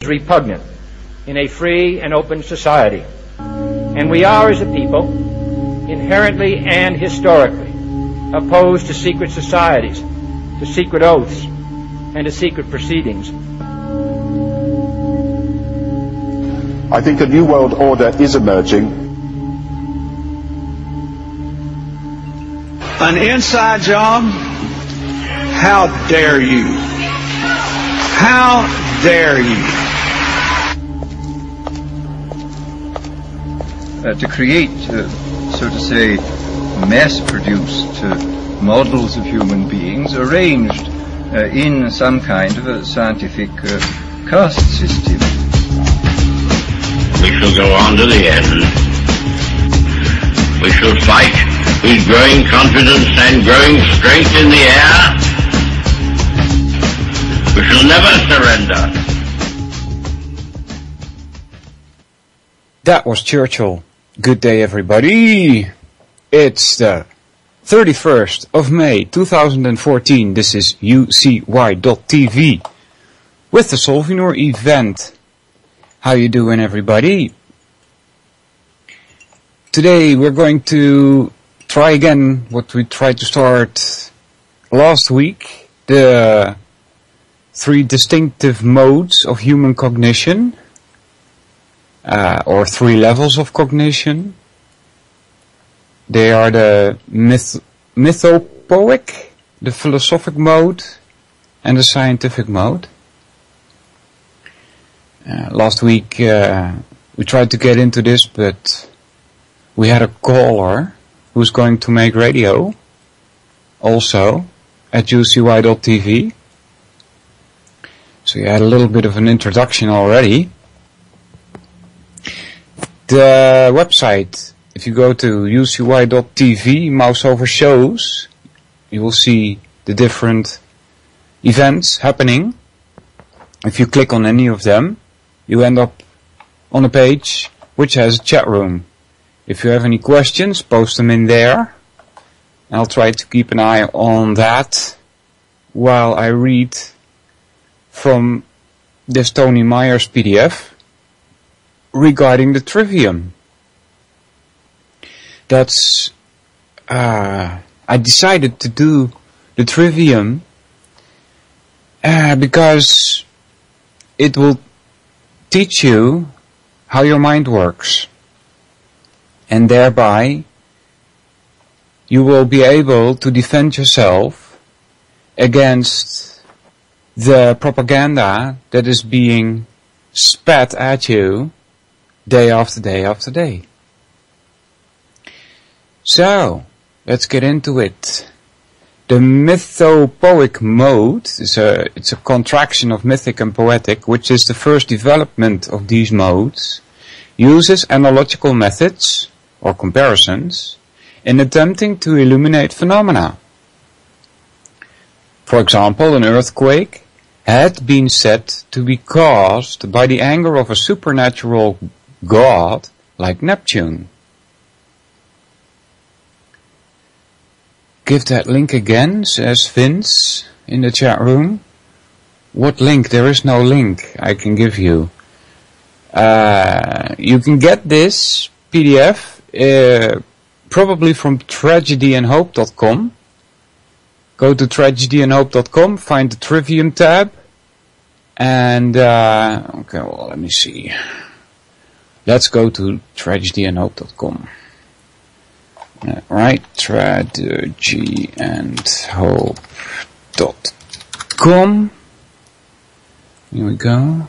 repugnant in a free and open society. And we are, as a people, inherently and historically opposed to secret societies, to secret oaths, and to secret proceedings. I think a new world order is emerging. An inside job? How dare you? How dare you? To create, so to say, mass-produced models of human beings arranged in some kind of a scientific caste system. We shall go on to the end. We shall fight with growing confidence and growing strength in the air. We shall never surrender. That was Churchill. Good day, everybody. It's the 31st of May 2014. This is UCY.TV with the Solvinur Event. How you doing, everybody? Today we're going to try again what we tried to start last week, the 3 distinctive modes of human cognition, or 3 levels of cognition. They are the mythopoeic, the philosophic mode, and the scientific mode. Last week we tried to get into this, but we had a caller who's going to make radio also at UCY.tv. So you had a little bit of an introduction already. The website, if you go to UCY.tv, mouse over shows, you will see the different events happening. If you click on any of them, you end up on a page which has a chat room. If you have any questions, post them in there. I'll try to keep an eye on that while I read from this Tony Myers PDF regarding the trivium. That's, I decided to do the trivium because it will teach you how your mind works, and thereby you will be able to defend yourself against the propaganda that is being spat at you day after day after day. So, let's get into it. The mythopoeic mode is it's a contraction of mythic and poetic, which is the first development of these modes, uses analogical methods, or comparisons, in attempting to illuminate phenomena. For example, an earthquake had been said to be caused by the anger of a supernatural god like Neptune. Give that link again, says Vince in the chat room. What link? There is no link I can give you. You can get this PDF probably from tragedyandhope.com. Go to tragedyandhope.com, find the Trivium tab, and okay, well, let me see. Let's go to tragedyandhope.com. Right, tragedyandhope.com. Here we go.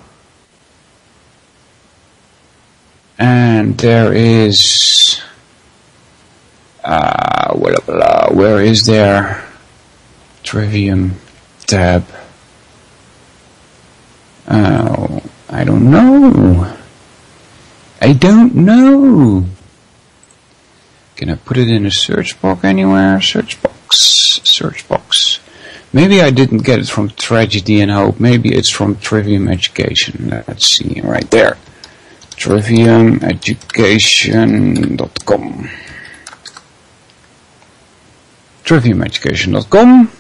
And there is, where is there? Trivium tab. Oh, I don't know. Can I put it in a search box anywhere? Search box. Maybe I didn't get it from Tragedy and Hope. Maybe it's from Trivium Education. Let's see, right there. triviumeducation.com. triviumeducation.com.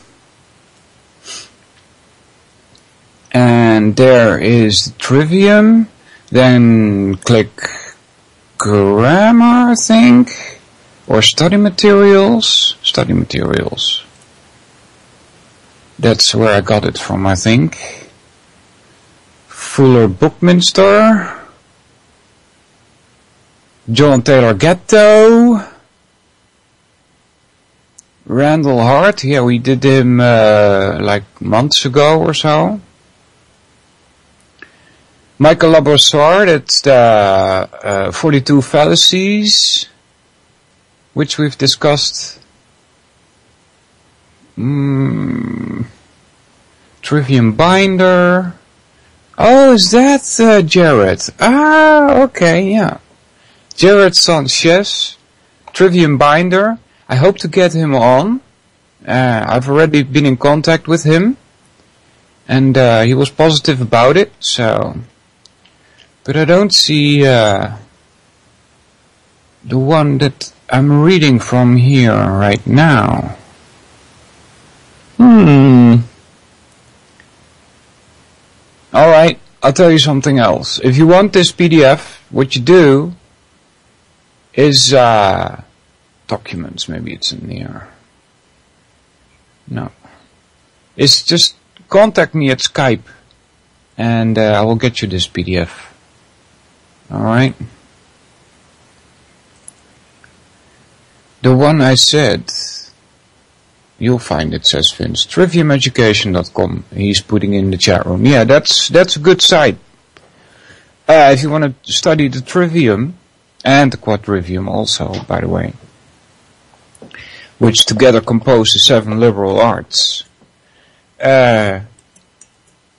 And And there is the trivium. Then click grammar, I think. Or study materials. Study materials. That's where I got it from, I think. Fuller Bookminster. John Taylor Gatto. Randall Hart. Yeah, we did him like months ago or so. Michael Labrossoir, that's the 42 fallacies, which we've discussed. Trivium Binder. Oh, is that Jared? Ah, okay, yeah. Jared Sanchez, Trivium Binder. I hope to get him on. I've already been in contact with him. And he was positive about it, so... But I don't see the one that I'm reading from here right now. Alright, I'll tell you something else. If you want this PDF, what you do is documents, maybe it's in here. No. It's just contact me at Skype and I will get you this PDF. Alright. The one I said, you'll find it, says Vince. Triviumeducation.com. He's putting in the chat room. Yeah, that's a good site. If you want to study the trivium, and the quadrivium also, by the way, which together compose the 7 liberal arts.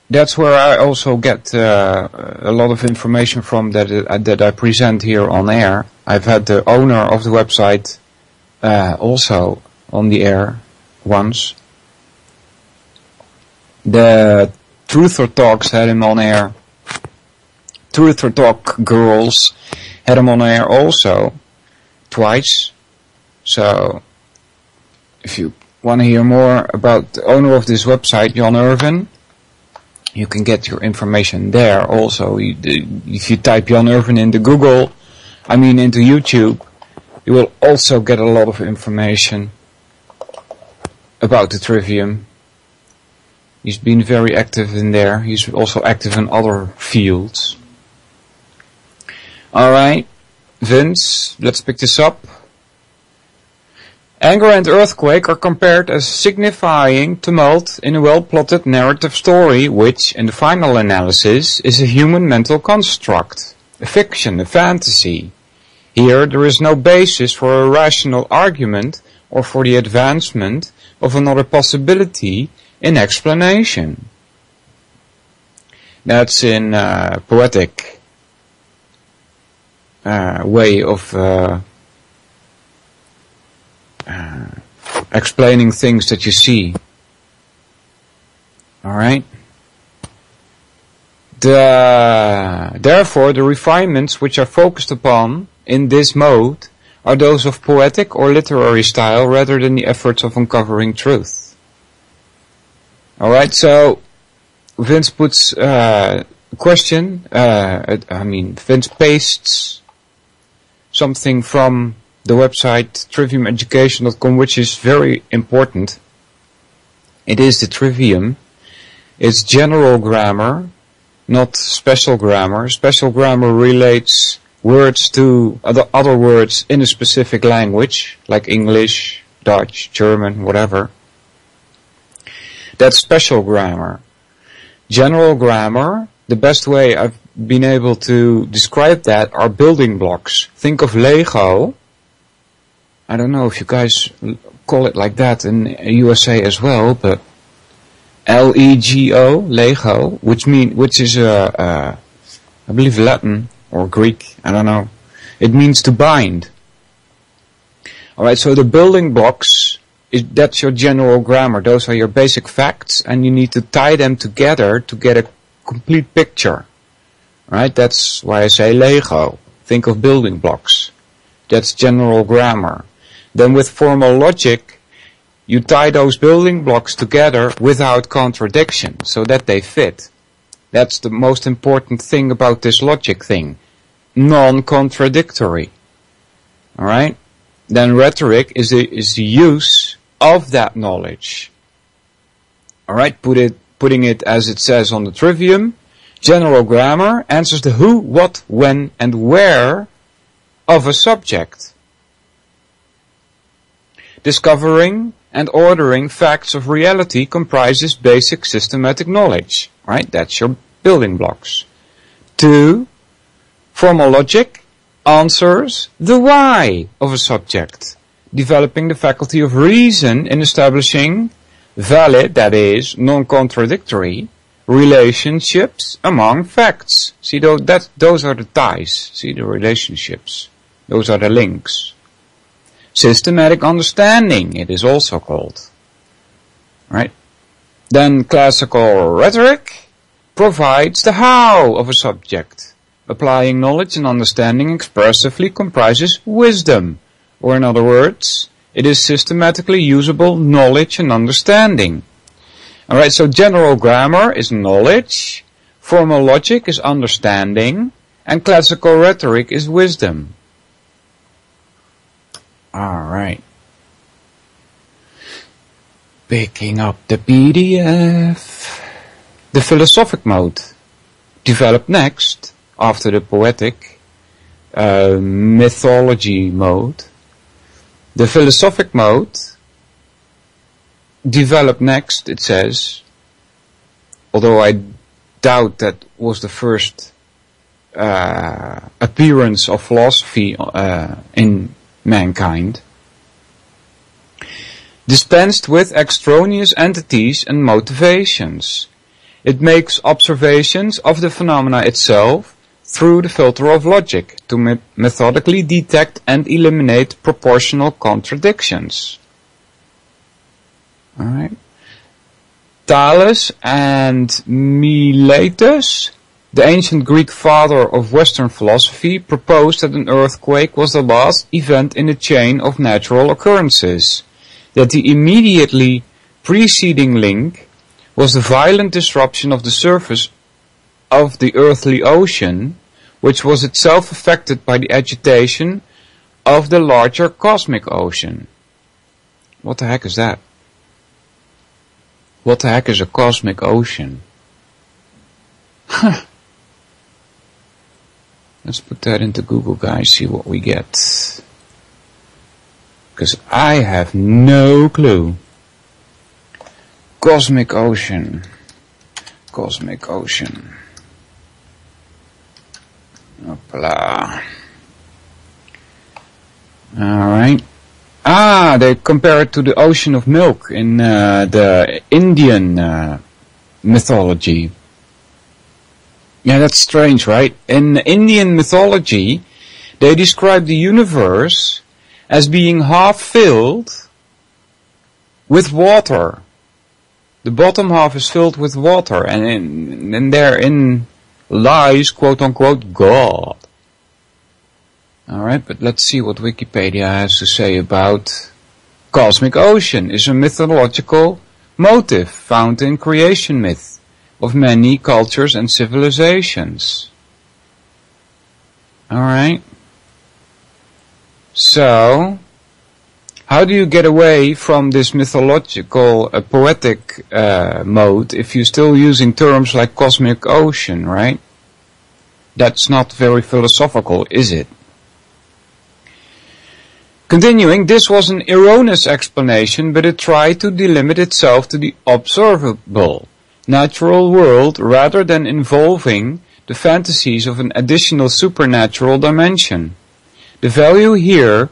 That's where I also get a lot of information from that I present here on air. I've had the owner of the website also on the air once. The Truther Talks had him on air. Truther Talk girls had him on air also twice. So if you want to hear more about the owner of this website, Jan Irvin, you can get your information there also. If you type Jan Irvin into Google, into YouTube, you will also get a lot of information about the trivium. He's been very active in there. He's also active in other fields. Alright, Vince, let's pick this up. Anger and earthquake are compared as signifying tumult in a well-plotted narrative story, which, in the final analysis, is a human mental construct, a fiction, a fantasy. Here there is no basis for a rational argument or for the advancement of another possibility in explanation. That's in poetic way of explaining things that you see. Alright? Therefore, the refinements which are focused upon in this mode are those of poetic or literary style rather than the efforts of uncovering truth. Alright, so Vince puts a question, Vince pastes something from the website triviumeducation.com, which is very important. It is the trivium. It's general grammar, not special grammar. Special grammar relates words to other words in a specific language, like English, Dutch, German, whatever. That's special grammar. General grammar, the best way I've been able to describe that are building blocks. Think of Lego. I don't know if you guys call it like that in USA as well, but L-E-G-O, Lego, which is I believe Latin or Greek, I don't know. It means to bind. Alright, so the building blocks, that's your general grammar. Those are your basic facts, and you need to tie them together to get a complete picture. Right? That's why I say Lego. Think of building blocks. That's general grammar. Then with formal logic, you tie those building blocks together without contradiction, so that they fit. That's the most important thing about this logic thing. Non-contradictory. Alright? Then rhetoric is the use of that knowledge. Alright, putting it as it says on the trivium. General grammar answers the who, what, when, and where of a subject. Discovering and ordering facts of reality comprises basic systematic knowledge. Right? That's your building blocks. 2. Formal logic answers the why of a subject, developing the faculty of reason in establishing valid, that is, non-contradictory, relationships among facts. See, those are the ties. See, the relationships. Those are the links. Systematic understanding, it is also called. Right? Then classical rhetoric provides the how of a subject. Applying knowledge and understanding expressively comprises wisdom. Or in other words, it is systematically usable knowledge and understanding. Alright, so general grammar is knowledge, formal logic is understanding, and classical rhetoric is wisdom. Alright. Picking up the PDF. The philosophic mode, developed next, after the poetic mythology mode. The philosophic mode, developed next, it says, although I doubt that was the first appearance of philosophy in mankind, dispensed with extraneous entities and motivations. It makes observations of the phenomena itself through the filter of logic to methodically detect and eliminate proportional contradictions. Alright. Thales and Miletus, the ancient Greek father of Western philosophy, proposed that an earthquake was the last event in a chain of natural occurrences, that the immediately preceding link was the violent disruption of the surface of the earthly ocean, which was itself affected by the agitation of the larger cosmic ocean. What the heck is that? What the heck is a cosmic ocean? Let's put that into Google, guys, see what we get. Because I have no clue. Cosmic ocean. Cosmic ocean. Hoppla. Alright. They compare it to the ocean of milk in the Indian mythology. Yeah, that's strange, right? In Indian mythology, they describe the universe as being half filled with water. The bottom half is filled with water, and therein lies, quote-unquote, God. Alright, but let's see what Wikipedia has to say about cosmic ocean. Is a mythological motive found in creation myth of many cultures and civilizations. Alright. So, how do you get away from this mythological, poetic mode if you're still using terms like cosmic ocean, right? That's not very philosophical, is it? Continuing, this was an erroneous explanation, but it tried to delimit itself to the observable, natural world rather than involving the fantasies of an additional supernatural dimension. The value here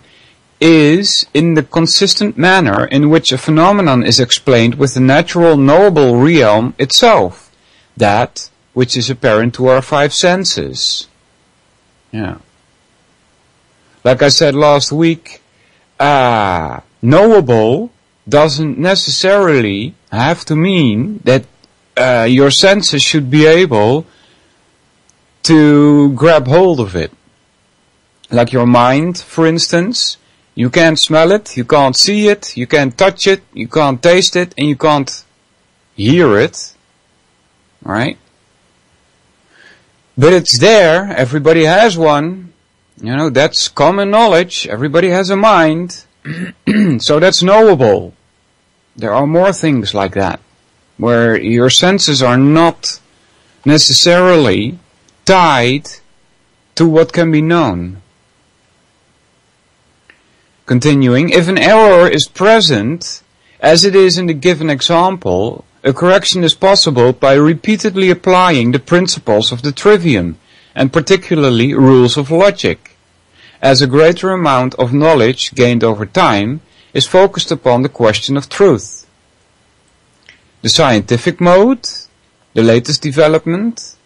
is in the consistent manner in which a phenomenon is explained with the natural knowable realm itself, that which is apparent to our five senses. Yeah. Like I said last week, knowable doesn't necessarily have to mean that your senses should be able to grab hold of it. Like your mind, for instance, you can't smell it, you can't see it, you can't touch it, you can't taste it, and you can't hear it. Right? But it's there, everybody has one. You know, that's common knowledge, everybody has a mind. So that's knowable. There are more things like that, where your senses are not necessarily tied to what can be known. Continuing, if an error is present, as it is in the given example, a correction is possible by repeatedly applying the principles of the trivium, and particularly rules of logic, as a greater amount of knowledge gained over time is focused upon the question of truth. The scientific mode, the latest development,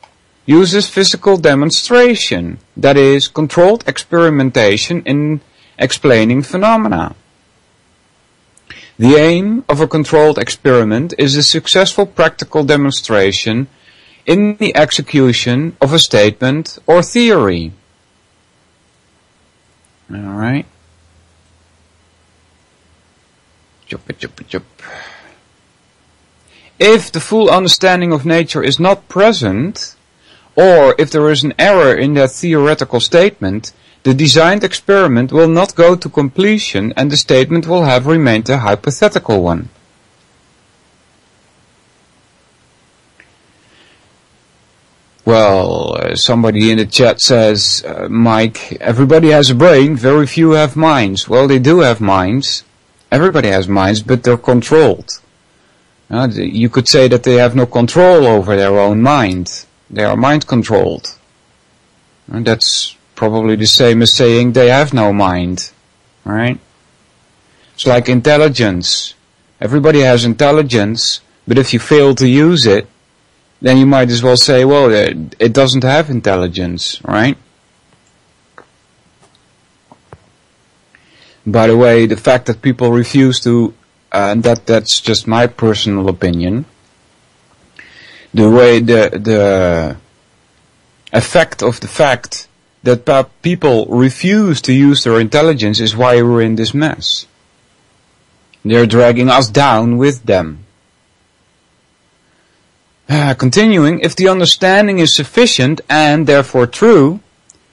uses physical demonstration, that is, controlled experimentation in explaining phenomena. The aim of a controlled experiment is a successful practical demonstration in the execution of a statement or theory. Alright. If the full understanding of nature is not present, or if there is an error in that theoretical statement, the designed experiment will not go to completion and the statement will have remained a hypothetical one. Well, somebody in the chat says, Mike, everybody has a brain, very few have minds. Well, they do have minds. Everybody has minds, but they're controlled. You could say that they have no control over their own mind. They are mind controlled. And that's probably the same as saying they have no mind. Right? It's like intelligence. Everybody has intelligence, but if you fail to use it, then you might as well say, well, it doesn't have intelligence, right? By the way, the fact that people refuse to, that's just my personal opinion. The way the effect of the fact that people refuse to use their intelligence is why we're in this mess. They're dragging us down with them. Continuing, if the understanding is sufficient and therefore true,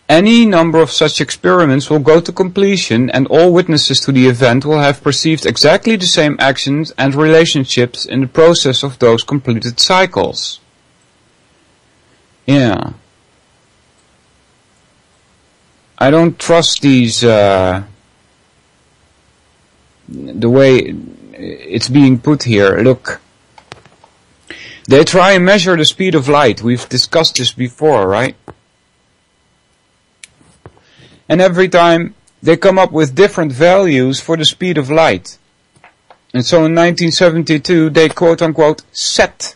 any number of such experiments will go to completion and all witnesses to the event will have perceived exactly the same actions and relationships in the process of those completed cycles. Yeah. I don't trust these, the way it's being put here. Look. They try and measure the speed of light. We've discussed this before, right? And every time they come up with different values for the speed of light. And so in 1972 they quote-unquote set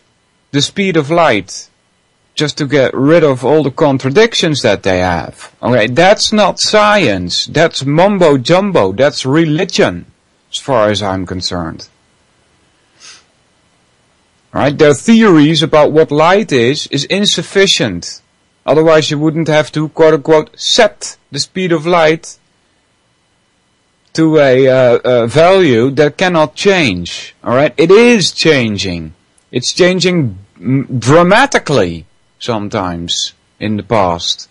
the speed of light just to get rid of all the contradictions that they have. Okay, that's not science. That's mumbo-jumbo. That's religion, as far as I'm concerned. Right? Their theories about what light is insufficient. Otherwise you wouldn't have to, quote-unquote, set the speed of light to a value that cannot change. Alright? It is changing. It's changing dramatically sometimes in the past.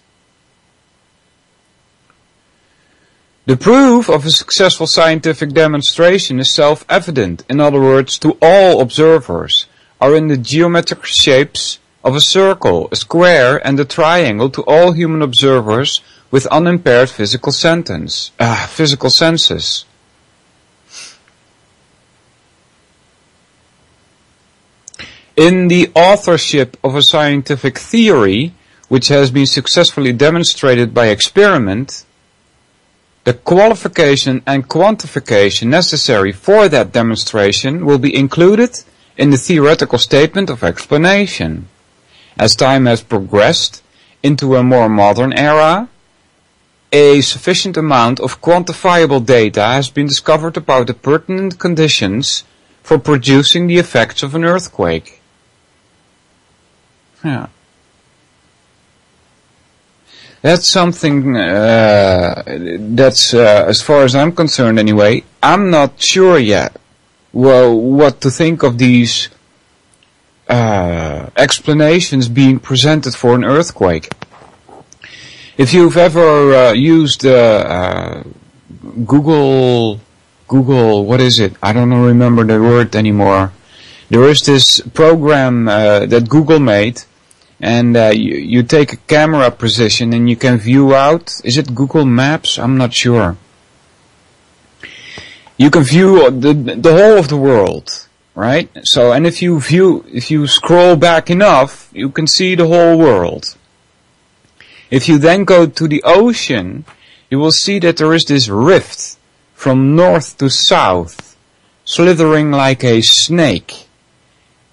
The proof of a successful scientific demonstration is self-evident. In other words, to all observers, are in the geometric shapes of a circle, a square, and a triangle to all human observers with unimpaired physical senses. In the authorship of a scientific theory, which has been successfully demonstrated by experiment, the qualification and quantification necessary for that demonstration will be included in the theoretical statement of explanation. As time has progressed into a more modern era, a sufficient amount of quantifiable data has been discovered about the pertinent conditions for producing the effects of an earthquake. Yeah. That's something that's, as far as I'm concerned anyway, I'm not sure yet. Well, what to think of these explanations being presented for an earthquake. If you've ever used Google, what is it? I don't remember the word anymore. There is this program that Google made, and you take a camera position and you can view out. Is it Google Maps? I'm not sure. You can view the whole of the world, right? So, and if you scroll back enough, you can see the whole world. If you then go to the ocean, you will see that there is this rift from north to south, slithering like a snake.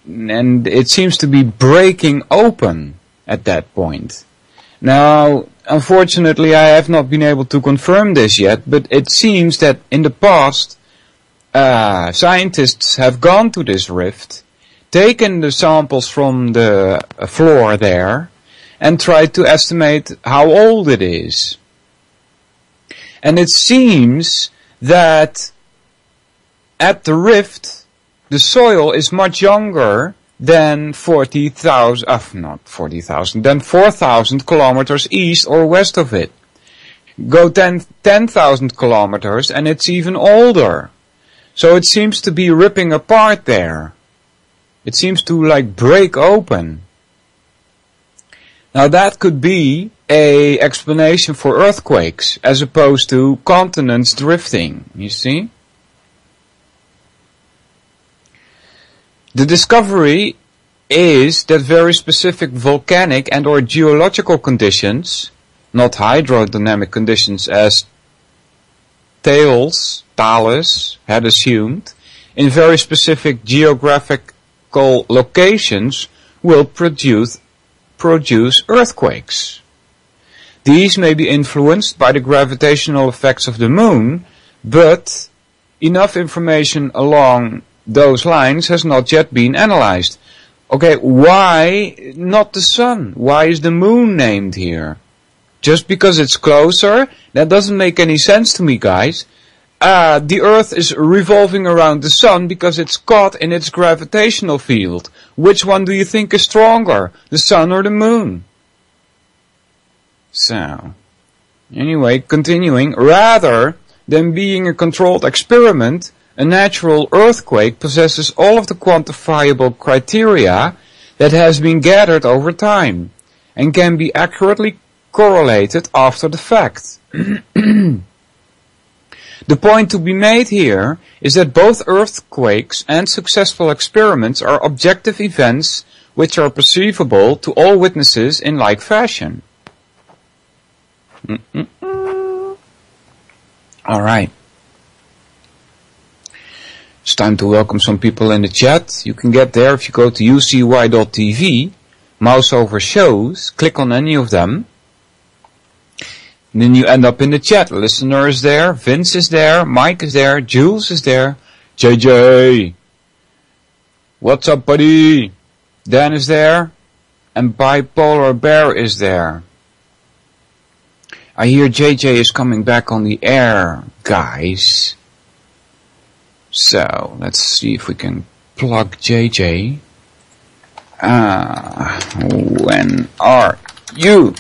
And it seems to be breaking open at that point. Now, unfortunately, I have not been able to confirm this yet, but it seems that in the past, scientists have gone to this rift, taken the samples from the floor there, and tried to estimate how old it is. And it seems that at the rift, the soil is much younger than 4,000 kilometers east or west of it. Go 10,000 kilometers and it's even older. So it seems to be ripping apart there. It seems to like break open. Now that could be a explanation for earthquakes as opposed to continents drifting, you see? The discovery is that very specific volcanic and or geological conditions, not hydrodynamic conditions as Thales had assumed, in very specific geographical locations will produce earthquakes. These may be influenced by the gravitational effects of the moon, but enough information along those lines has not yet been analyzed. Okay, why not the sun? Why is the moon named here? Just because it's closer? That doesn't make any sense to me, guys. The Earth is revolving around the sun because it's caught in its gravitational field. Which one do you think is stronger, the sun or the moon? So, anyway, continuing. Rather than being a controlled experiment, a natural earthquake possesses all of the quantifiable criteria that has been gathered over time and can be accurately correlated after the fact. The point to be made here is that both earthquakes and successful experiments are objective events which are perceivable to all witnesses in like fashion. Alright. It's time to welcome some people in the chat. You can get there if you go to ucy.tv, mouse over shows, click on any of them. And then you end up in the chat. Listener is there, Vince is there, Mike is there, Jules is there, JJ. What's up, buddy? Dan is there, and Bipolar Bear is there. I hear JJ is coming back on the air, guys. So, let's see if we can plug JJ. When are you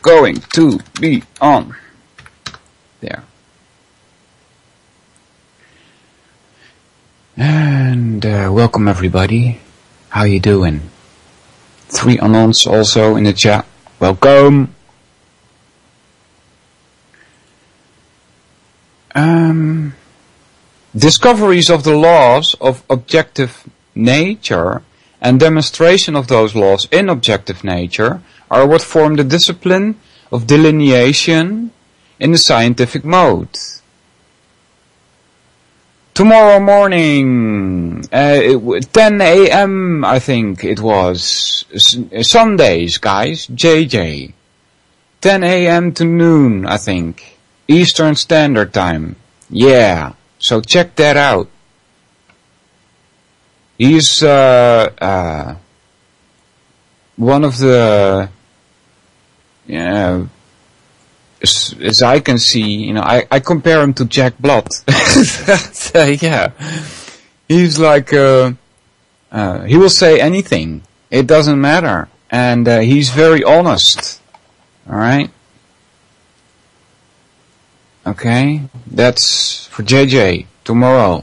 going to be on? There. And welcome everybody. How you doing? 3 Anons also in the chat. Welcome. Discoveries of the laws of objective nature and demonstration of those laws in objective nature are what form the discipline of delineation in the scientific mode. Tomorrow morning, 10 a.m. I think it was, Sundays guys, JJ, 10 a.m. to noon I think, Eastern Standard Time, yeah, so check that out. He's one of the, as I can see, I compare him to Jack Blood. Yeah, he's like, he will say anything. It doesn't matter, and he's very honest. All right, Okay, that's for JJ tomorrow.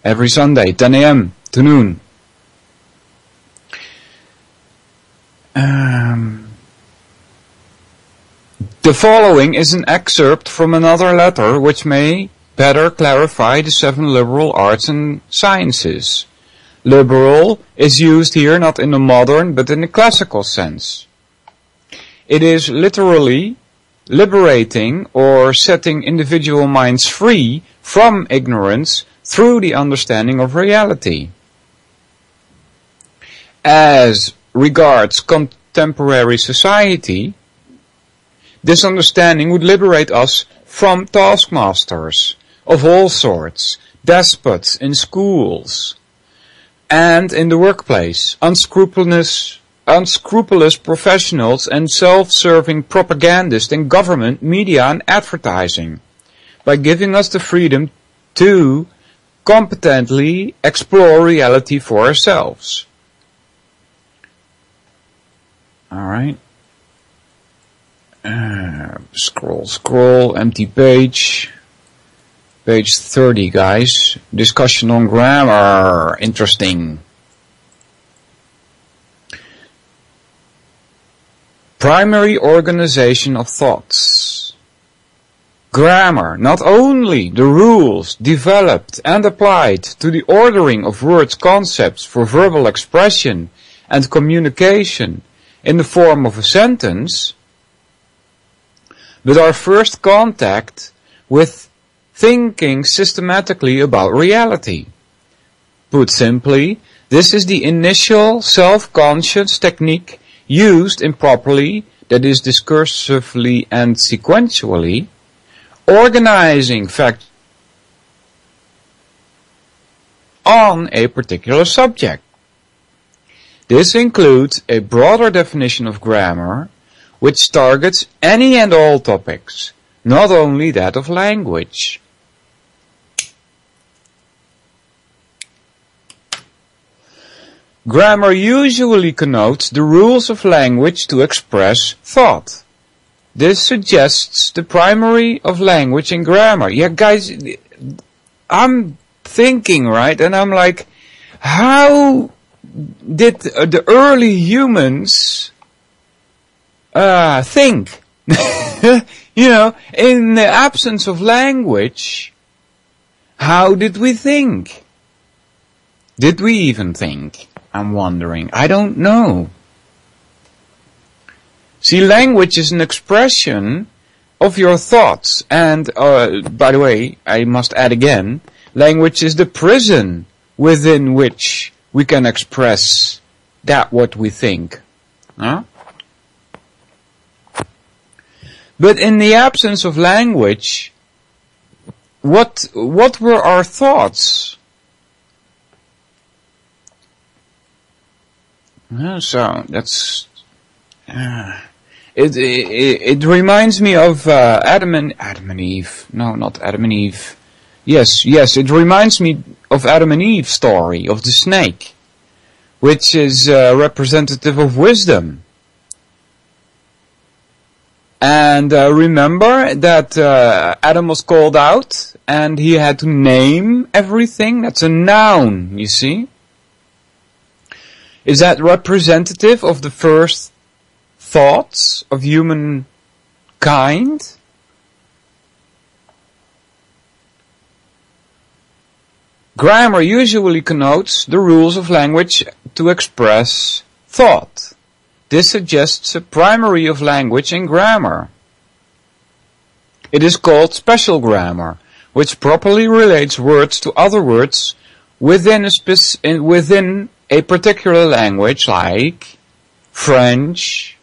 Every Sunday, 10 a.m. to noon. The following is an excerpt from another letter which may better clarify the 7 liberal arts and sciences. Liberal is used here not in the modern but in the classical sense. It is literally liberating or setting individual minds free from ignorance through the understanding of reality. As regards contemporary society, this understanding would liberate us from taskmasters of all sorts, despots in schools and in the workplace, unscrupulous professionals and self-serving propagandists in government, media and advertising, by giving us the freedom to competently explore reality for ourselves. Alright. Scroll, empty page. Page 30, guys. Discussion on grammar. Interesting. Primary organization of thoughts. Grammar, not only the rules developed and applied to the ordering of words, concepts for verbal expression and communication in the form of a sentence, but our first contact with thinking systematically about reality. Put simply, this is the initial self-conscious technique used improperly, that is discursively and sequentially, organizing facts on a particular subject. This includes a broader definition of grammar, which targets any and all topics, not only that of language. Grammar usually connotes the rules of language to express thought. This suggests the primary of language in grammar. Yeah, guys, I'm thinking, right? And I'm like, how did the early humans think? You know, in the absence of language, how did we think? Did we even think? I'm wondering. I don't know. See, language is an expression of your thoughts. And, by the way, I must add again, language is the prison within which we can express that what we think. Huh? But in the absence of language, what were our thoughts? So that's it reminds me of Adam and Eve. No, not Adam and Eve. Yes, it reminds me of Adam and Eve's story of the snake, which is representative of wisdom. And remember that Adam was called out and he had to name everything. That's a noun, you see. Is that representative of the first thoughts of humankind? Grammar usually connotes the rules of language to express thought. This suggests a primary of language in grammar. It is called special grammar, which properly relates words to other words within a particular language, like French,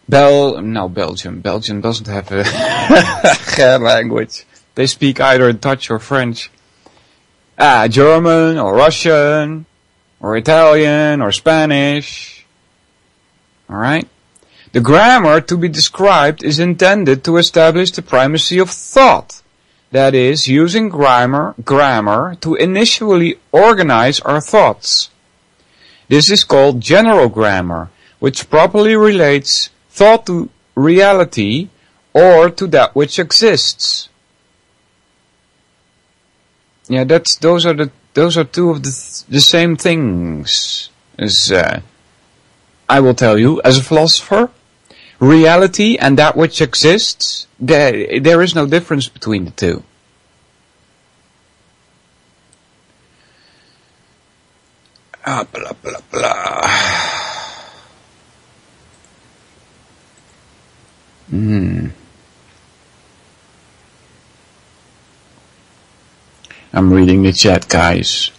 Belgium. Belgium doesn't have a language. They speak either Dutch or French. German or Russian or Italian or Spanish. Alright? The grammar to be described is intended to establish the primacy of thought. That is, using grammar to initially organize our thoughts. This is called general grammar, which properly relates thought to reality or to that which exists. Yeah, those are two of the same things. As I will tell you, as a philosopher, reality and that which exists, there is no difference between the two. Blah, blah, blah. I'm reading the chat, guys.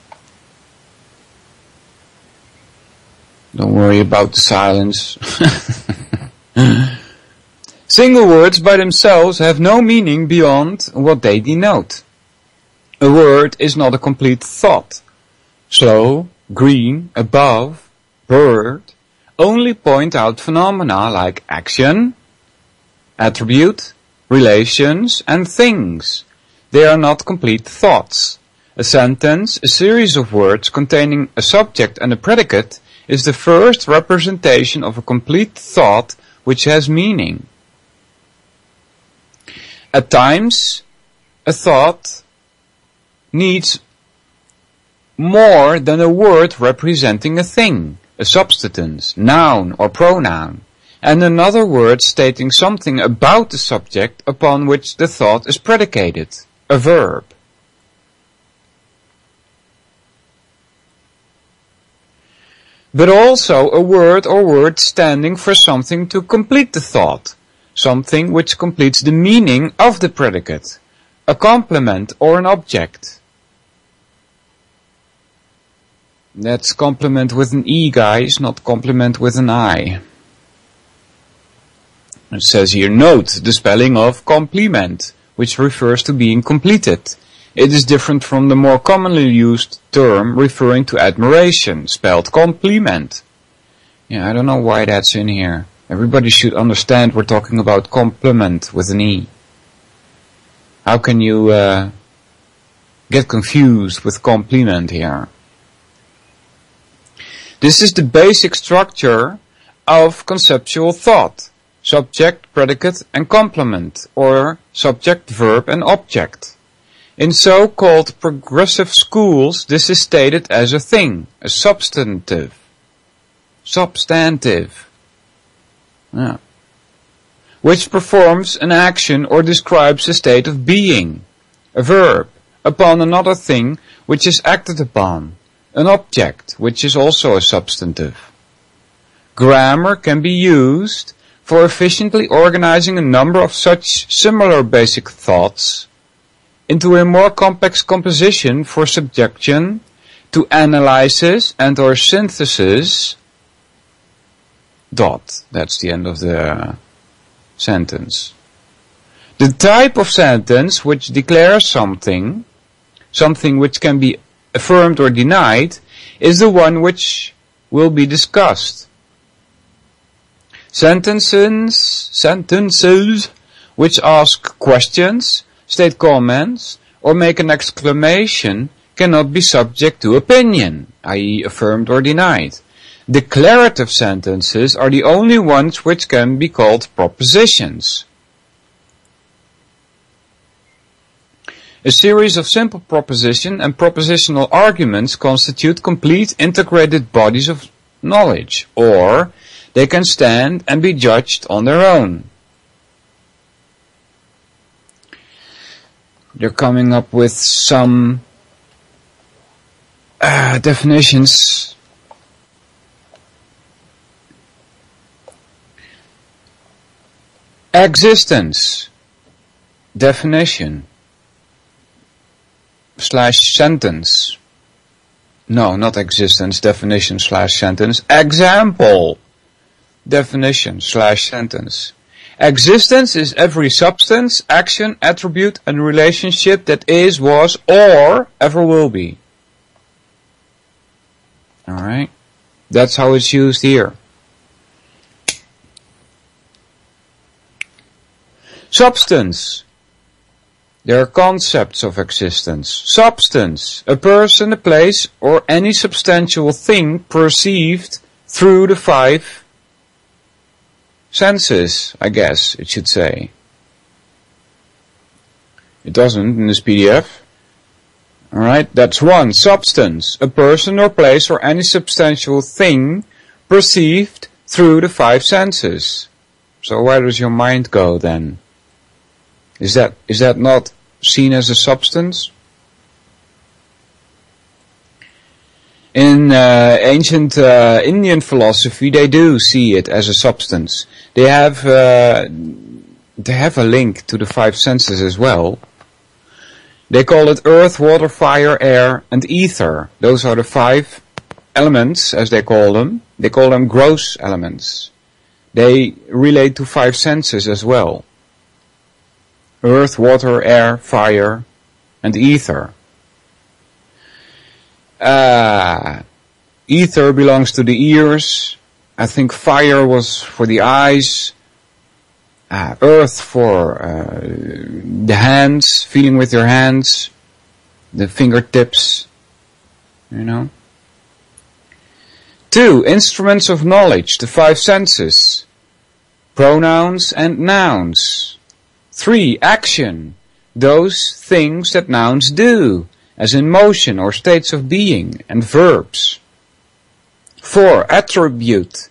Don't worry about the silence. Single words by themselves have no meaning beyond what they denote. A word is not a complete thought. Slow, green, above, bird, only point out phenomena like action, attribute, relations, and things. They are not complete thoughts. A sentence, a series of words containing a subject and a predicate, is the first representation of a complete thought which has meaning. At times, a thought needs more than a word representing a thing, a substance, noun or pronoun, and another word stating something about the subject upon which the thought is predicated, a verb. But also a word or words standing for something to complete the thought, something which completes the meaning of the predicate, a complement or an object. That's complement with an E, guys, not complement with an I. It says here, note the spelling of complement, which refers to being completed. It is different from the more commonly used term referring to admiration, spelled compliment. Yeah, I don't know why that's in here. Everybody should understand we're talking about compliment with an E. How can you get confused with compliment here? This is the basic structure of conceptual thought. Subject, predicate, and complement, or subject, verb, and object. In so-called progressive schools, this is stated as a thing, a substantive. Yeah. Which performs an action or describes a state of being, a verb, upon another thing which is acted upon, an object, which is also a substantive. Grammar can be used for efficiently organizing a number of such similar basic thoughts into a more complex composition for subjection to analysis and or synthesis. That's the end of the sentence. The type of sentence which declares something which can be affirmed or denied, is the one which will be discussed. Sentences which ask questions, state comments, or make an exclamation cannot be subject to opinion, i.e. affirmed or denied. Declarative sentences are the only ones which can be called propositions. A series of simple proposition and propositional arguments constitute complete integrated bodies of knowledge, or they can stand and be judged on their own. They're coming up with some definitions. Existence, definition, /sentence. No, not existence, definition /sentence. Example, definition /sentence. Existence is every substance, action, attribute, and relationship that is, was, or ever will be. Alright? That's how it's used here. Substance. There are concepts of existence. Substance. A person, a place, or any substantial thing perceived through the 5 senses, I guess it should say. It doesn't in this PDF. Alright, that's 1. Substance, a person or place or any substantial thing perceived through the 5 senses. So where does your mind go then? Is that not seen as a substance? In ancient Indian philosophy, they do see it as a substance. They have a link to the 5 senses as well. They call it earth, water, fire, air, and ether. Those are the 5 elements, as they call them. They call them gross elements. They relate to 5 senses as well. Earth, water, air, fire, and ether. Ether belongs to the ears. I think fire was for the eyes. Earth for the hands, feeling with your hands, the fingertips, 2. Instruments of knowledge, the 5 senses, pronouns and nouns. 3. Action, those things that nouns do, as in motion or states of being, and verbs. 4. Attribute,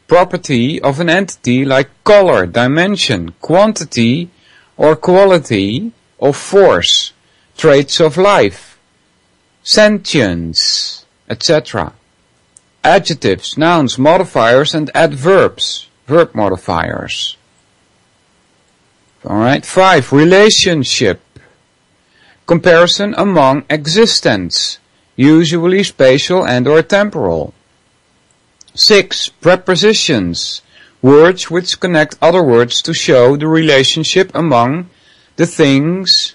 property of an entity like color, dimension, quantity or quality of force, traits of life, sentience, etc. Adjectives, nouns, modifiers, and adverbs, verb modifiers. Alright, 5. Relationship, comparison among existents, usually spatial and or temporal. 6. Prepositions, words which connect other words to show the relationship among the things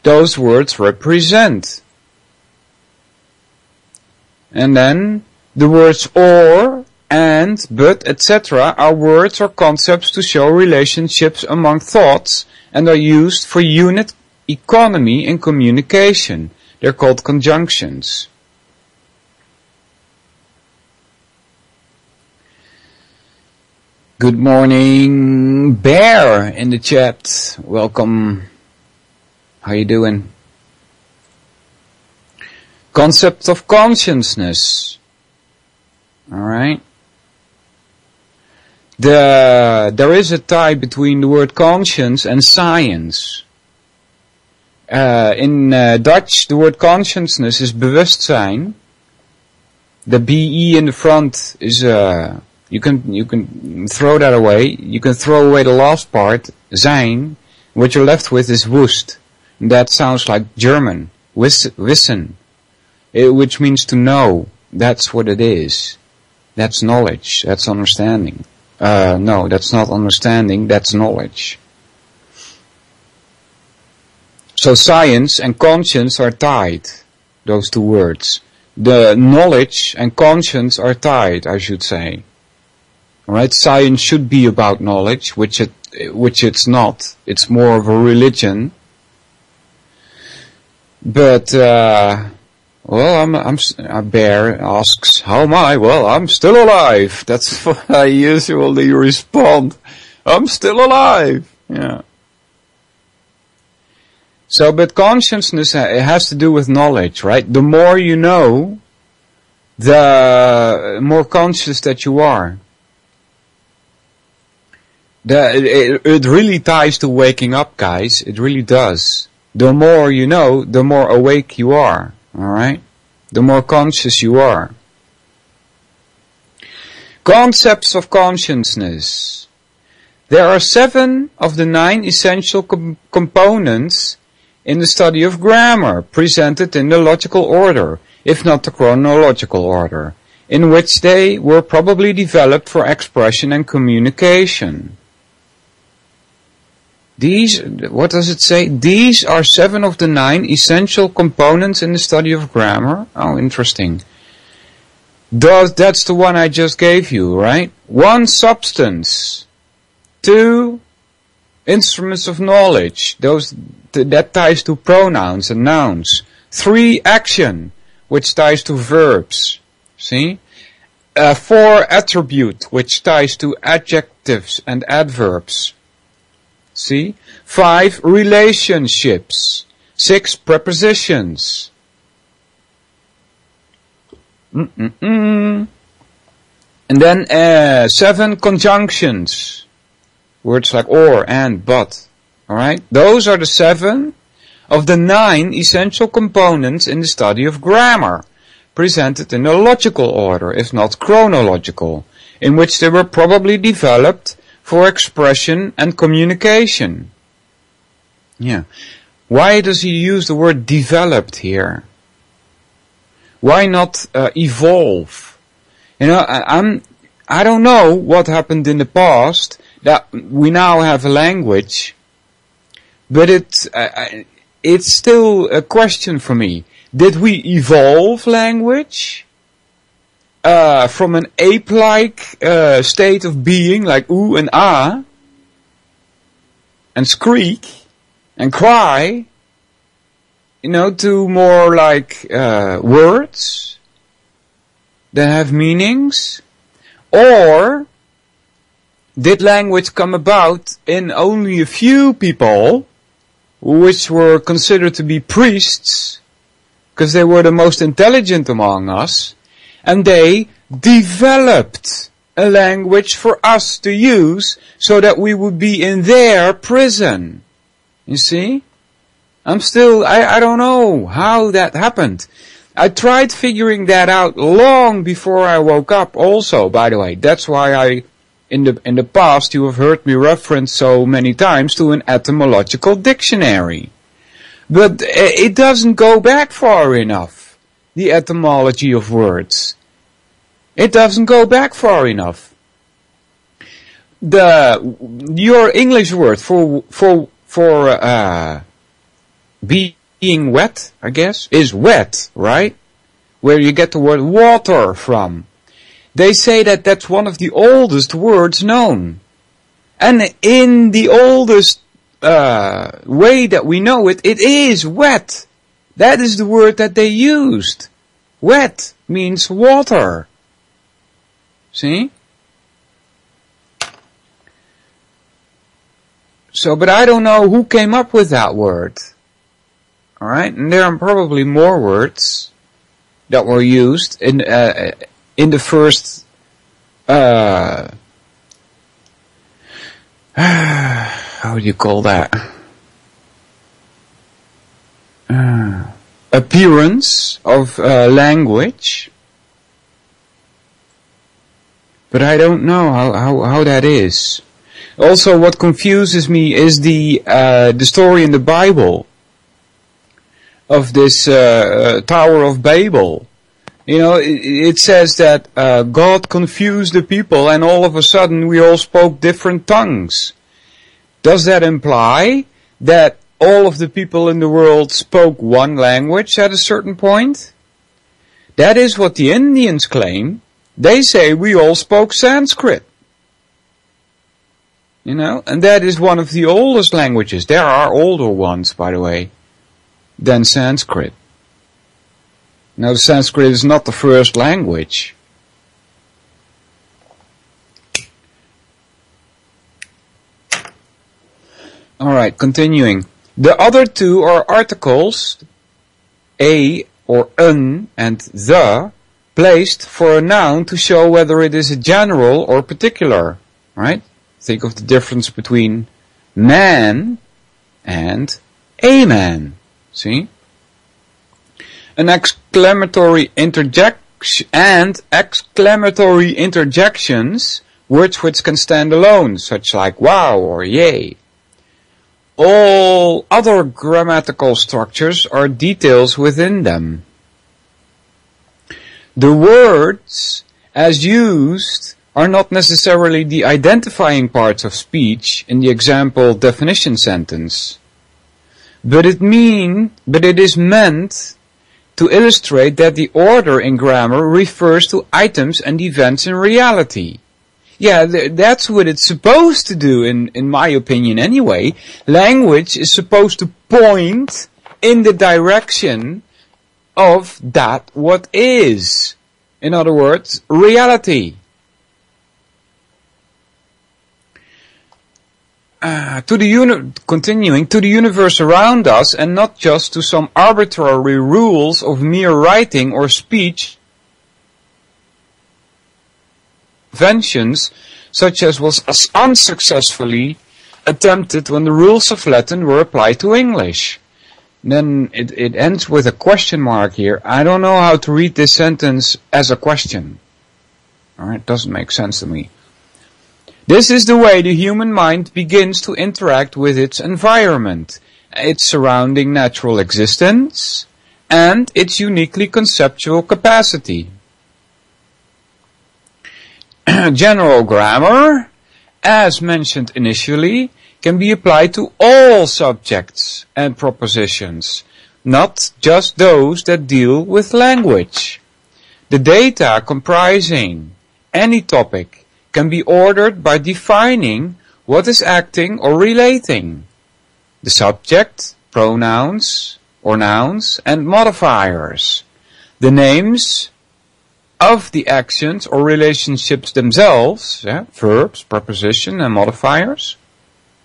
those words represent. And then the words or, and, but, etc. are words or concepts to show relationships among thoughts and are used for unit economy in communication. They're called conjunctions. Good morning, Bear in the chat. Welcome. How you doing? Concept of consciousness. Alright. There is a tie between the word conscience and science. In Dutch, the word consciousness is bewustzijn. The BE in the front is you can throw that away. You can throw away the last part, zijn. What you're left with is wust. And that sounds like German, wissen, which means to know. That's what it is. That's knowledge. That's understanding. No, that's not understanding. That's knowledge. So science and conscience are tied. Those 2 words. The knowledge and conscience are tied, I should say. Alright, science should be about knowledge, which it's not. It's more of a religion. But, Bear asks, how am I? Well, I'm still alive. That's what I usually respond. I'm still alive. Yeah. So, but consciousness, it has to do with knowledge, right? The more you know, the more conscious that you are. It really ties to waking up, guys. It really does. The more you know, the more awake you are. Alright? The more conscious you are. Concepts of consciousness. There are 7 of the 9 essential components in the study of grammar, presented in the logical order, if not the chronological order, in which they were probably developed for expression and communication. What does it say? These are 7 of the 9 essential components in the study of grammar. Oh, interesting. That's the one I just gave you, right? 1, substance. 2, instruments of knowledge. That ties to pronouns and nouns. 3, action, which ties to verbs. See? 4, attribute, which ties to adjectives and adverbs. See? 5, relationships. 6, prepositions. And then 7, conjunctions. Words like or, and, but. Alright? Those are the 7 of the 9 essential components in the study of grammar, presented in a logical order, if not chronological, in which they were probably developed for expression and communication. Yeah. Why does he use the word developed here? Why not evolve? You know, I don't know what happened in the past that we now have a language, but it's still a question for me. Did we evolve language from an ape-like state of being, like ooh and ah, and squeak and cry, you know, to more like words that have meanings? Or did language come about in only a few people, which were considered to be priests, because they were the most intelligent among us, and they developed a language for us to use so that we would be in their prison? You see? I don't know how that happened. I tried figuring that out long before I woke up also, by the way. That's why in the past you have heard me reference so many times to an etymological dictionary. But it doesn't go back far enough, the etymology of words. It doesn't go back far enough. Your English word for being wet, I guess, is wet, right? Where you get the word water from. They say that that's one of the oldest words known. And in the oldest way that we know it, it is wet. That is the word that they used. Wet means water. See? So, but I don't know who came up with that word. Alright, and there are probably more words that were used in the first, how do you call that? Appearance of language. But I don't know how that is. Also, what confuses me is the story in the Bible of this Tower of Babel. You know, it says that God confused the people and all of a sudden we all spoke different tongues. Does that imply that all of the people in the world spoke one language at a certain point? That is what the Indians claim. They say we all spoke Sanskrit. You know, and that is one of the oldest languages. There are older ones, by the way, than Sanskrit. Now, Sanskrit is not the first language. Alright, continuing. The other two are articles, a or an and the, placed for a noun to show whether it is a general or particular. Right? Think of the difference between man and a man. See? An exclamatory interjection and exclamatory interjections, words which can stand alone, such like wow or yay. All other grammatical structures are details within them. The words, as used, are not necessarily the identifying parts of speech in the example definition sentence. But it is meant to illustrate that the order in grammar refers to items and events in reality. Yeah, that's what it's supposed to do, in my opinion anyway. Language is supposed to point in the direction of that what is. In other words, reality. continuing to the universe around us, and not just to some arbitrary rules of mere writing or speech, inventions such as was unsuccessfully attempted when the rules of Latin were applied to English. Then it ends with a question mark here. I don't know how to read this sentence as a question. Alright, doesn't make sense to me. This is the way the human mind begins to interact with its environment, its surrounding natural existence, and its uniquely conceptual capacity. General grammar, as mentioned initially, can be applied to all subjects and propositions, not just those that deal with language. The data comprising any topic can be ordered by defining what is acting or relating. The subject, pronouns or nouns, and modifiers. The names of the actions or relationships themselves, verbs, preposition, and modifiers,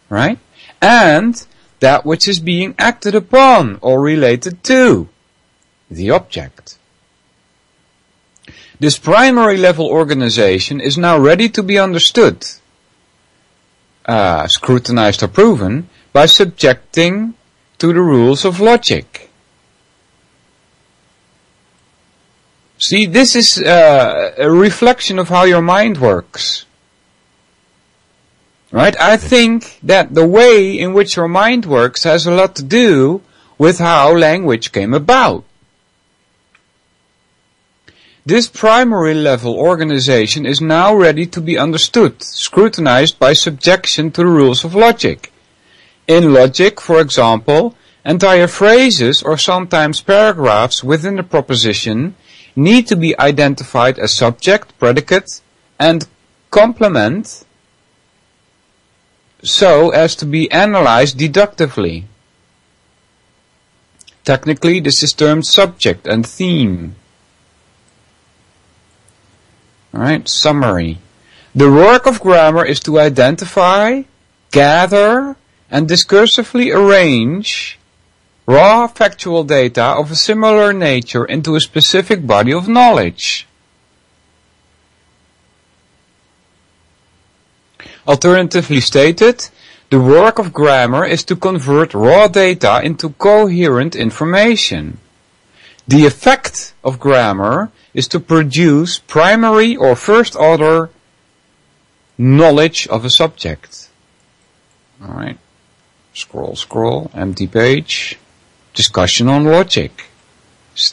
right? And that which is being acted upon or related to, the object. This primary level organization is now ready to be understood, scrutinized or proven, by subjecting to the rules of logic. See, this is a reflection of how your mind works. Right? I think that the way in which your mind works has a lot to do with how language came about. This primary level organization is now ready to be understood, scrutinized by subjection to the rules of logic. In logic, for example, entire phrases or sometimes paragraphs within a proposition need to be identified as subject, predicate, and complement so as to be analyzed deductively. Technically, this is termed subject and theme. Alright, summary. The work of grammar is to identify, gather, and discursively arrange raw factual data of a similar nature into a specific body of knowledge. Alternatively stated, the work of grammar is to convert raw data into coherent information. The effect of grammar is to produce primary or first order knowledge of a subject. Alright, scroll, empty page. Discussion on logic.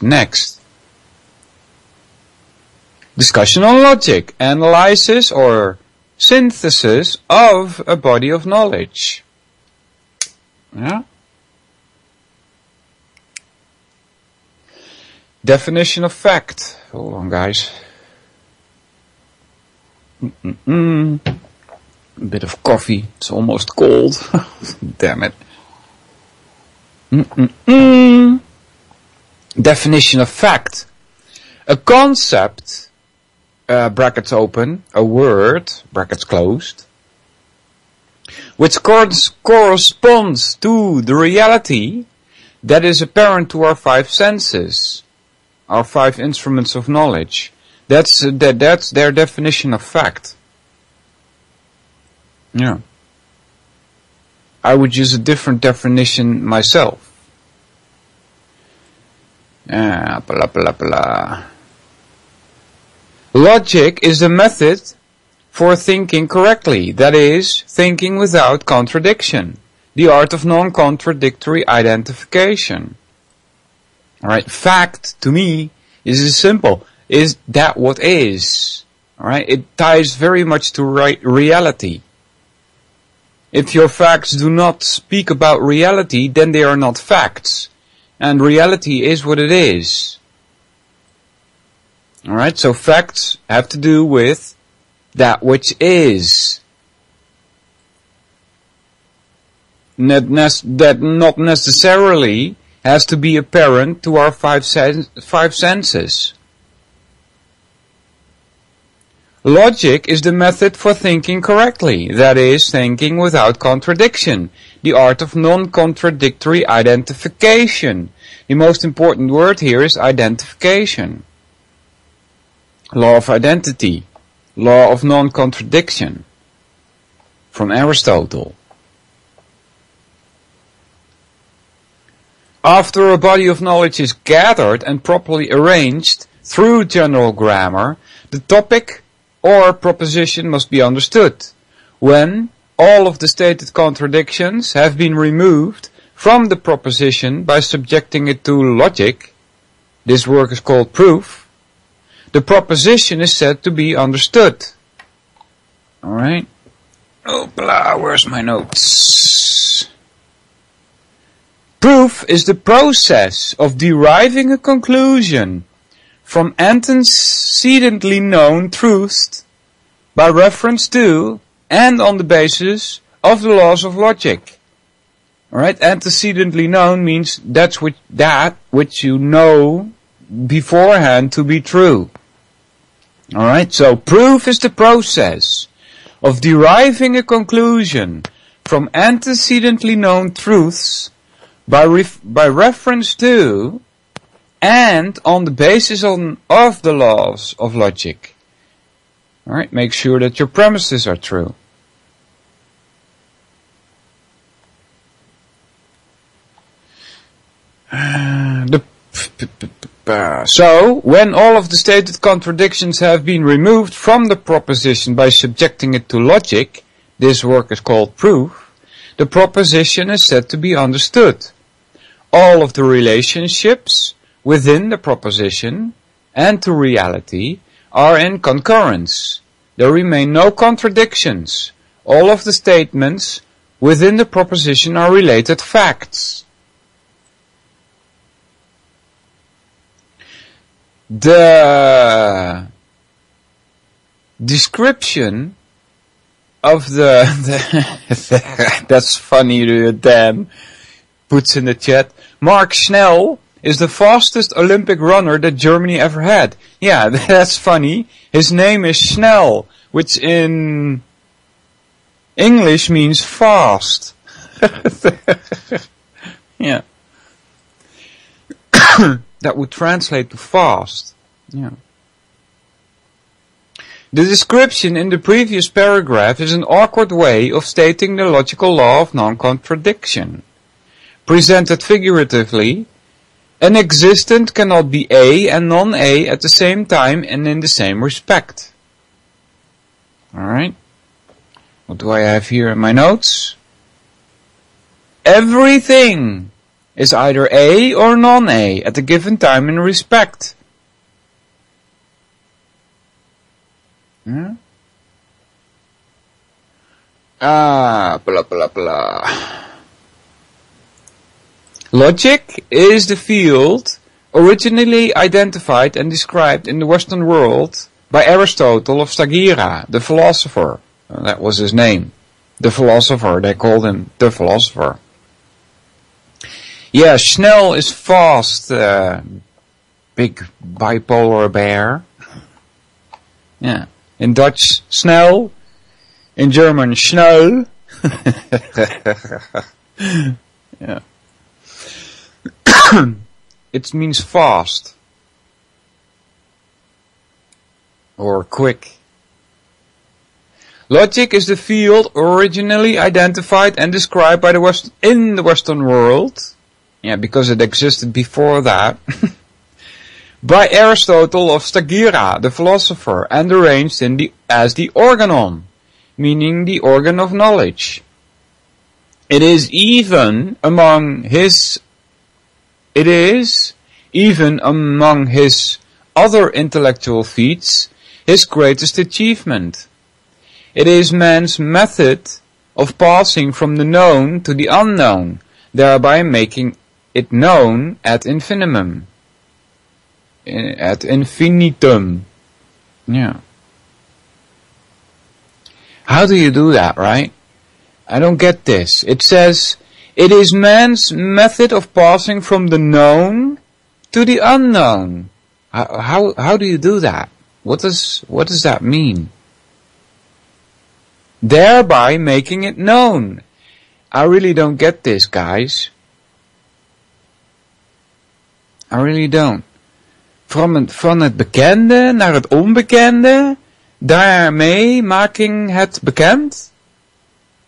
Next. Discussion on logic. Analysis or synthesis of a body of knowledge. Yeah. Definition of fact. Hold on, guys. A bit of coffee. It's almost cold. Damn it. Definition of fact. A concept, brackets open, a word, brackets closed, which corresponds to the reality that is apparent to our five senses, our five instruments of knowledge. That's their definition of fact. Yeah. I would use a different definition myself. Logic is the method for thinking correctly, that is, thinking without contradiction, the art of non-contradictory identification. Alright, fact, to me, is simple. Is that what is? Alright, it ties very much to reality. If your facts do not speak about reality, then they are not facts. And reality is what it is. Alright, so facts have to do with that which is. That not necessarily has to be apparent to our five senses. Logic is the method for thinking correctly, that is, thinking without contradiction, the art of non-contradictory identification. The most important word here is identification. Law of identity, law of non-contradiction, from Aristotle. After a body of knowledge is gathered and properly arranged through general grammar, the topic or proposition must be understood. When all of the stated contradictions have been removed from the proposition by subjecting it to logic, this work is called proof, the proposition is said to be understood. Alright? Oh, blah, where's my notes? Proof is the process of deriving a conclusion from antecedently known truths by reference to and on the basis of the laws of logic. Alright, antecedently known means that which you know beforehand to be true. Alright, so proof is the process of deriving a conclusion from antecedently known truths by reference to and on the basis of the laws of logic. Alright, make sure that your premises are true. So, when all of the stated contradictions have been removed from the proposition by subjecting it to logic, this work is called proof, the proposition is said to be understood. All of the relationships within the proposition and to reality are in concurrence. There remain no contradictions. All of the statements within the proposition are related facts. The description of the that's funny, Dan puts in the chat, Mark Snell is the fastest Olympic runner that Germany ever had. Yeah, that's funny. His name is Snell, which in English means fast. Yeah. That would translate to fast. Yeah. The description in the previous paragraph is an awkward way of stating the logical law of non-contradiction. Presented figuratively, an existent cannot be A and non-A at the same time and in the same respect. Alright. What do I have here in my notes? Everything is either A or non-A at a given time and respect. Blah blah blah. Logic is the field originally identified and described in the Western world by Aristotle of Stagira, the philosopher. That was his name. The philosopher, they called him the philosopher. Yeah, Snell is fast, big bipolar bear. Yeah. In Dutch, Snell. In German, Schnell. Yeah. It means fast. Or quick. Logic is the field originally identified and described by in the Western world. Yeah, because it existed before that. By Aristotle of Stagira, the philosopher, and arranged as the organon, meaning the organ of knowledge. It is even among his other intellectual feats, his greatest achievement. It is man's method of passing from the known to the unknown, thereby making it known ad infinitum. Ad infinitum. Yeah. How do you do that, right? I don't get this. It says, it is man's method of passing from the known to the unknown. How do you do that? What does that mean? Thereby making it known. I really don't get this, guys. I really don't. Van het bekende naar het onbekende, daarmee making het bekend?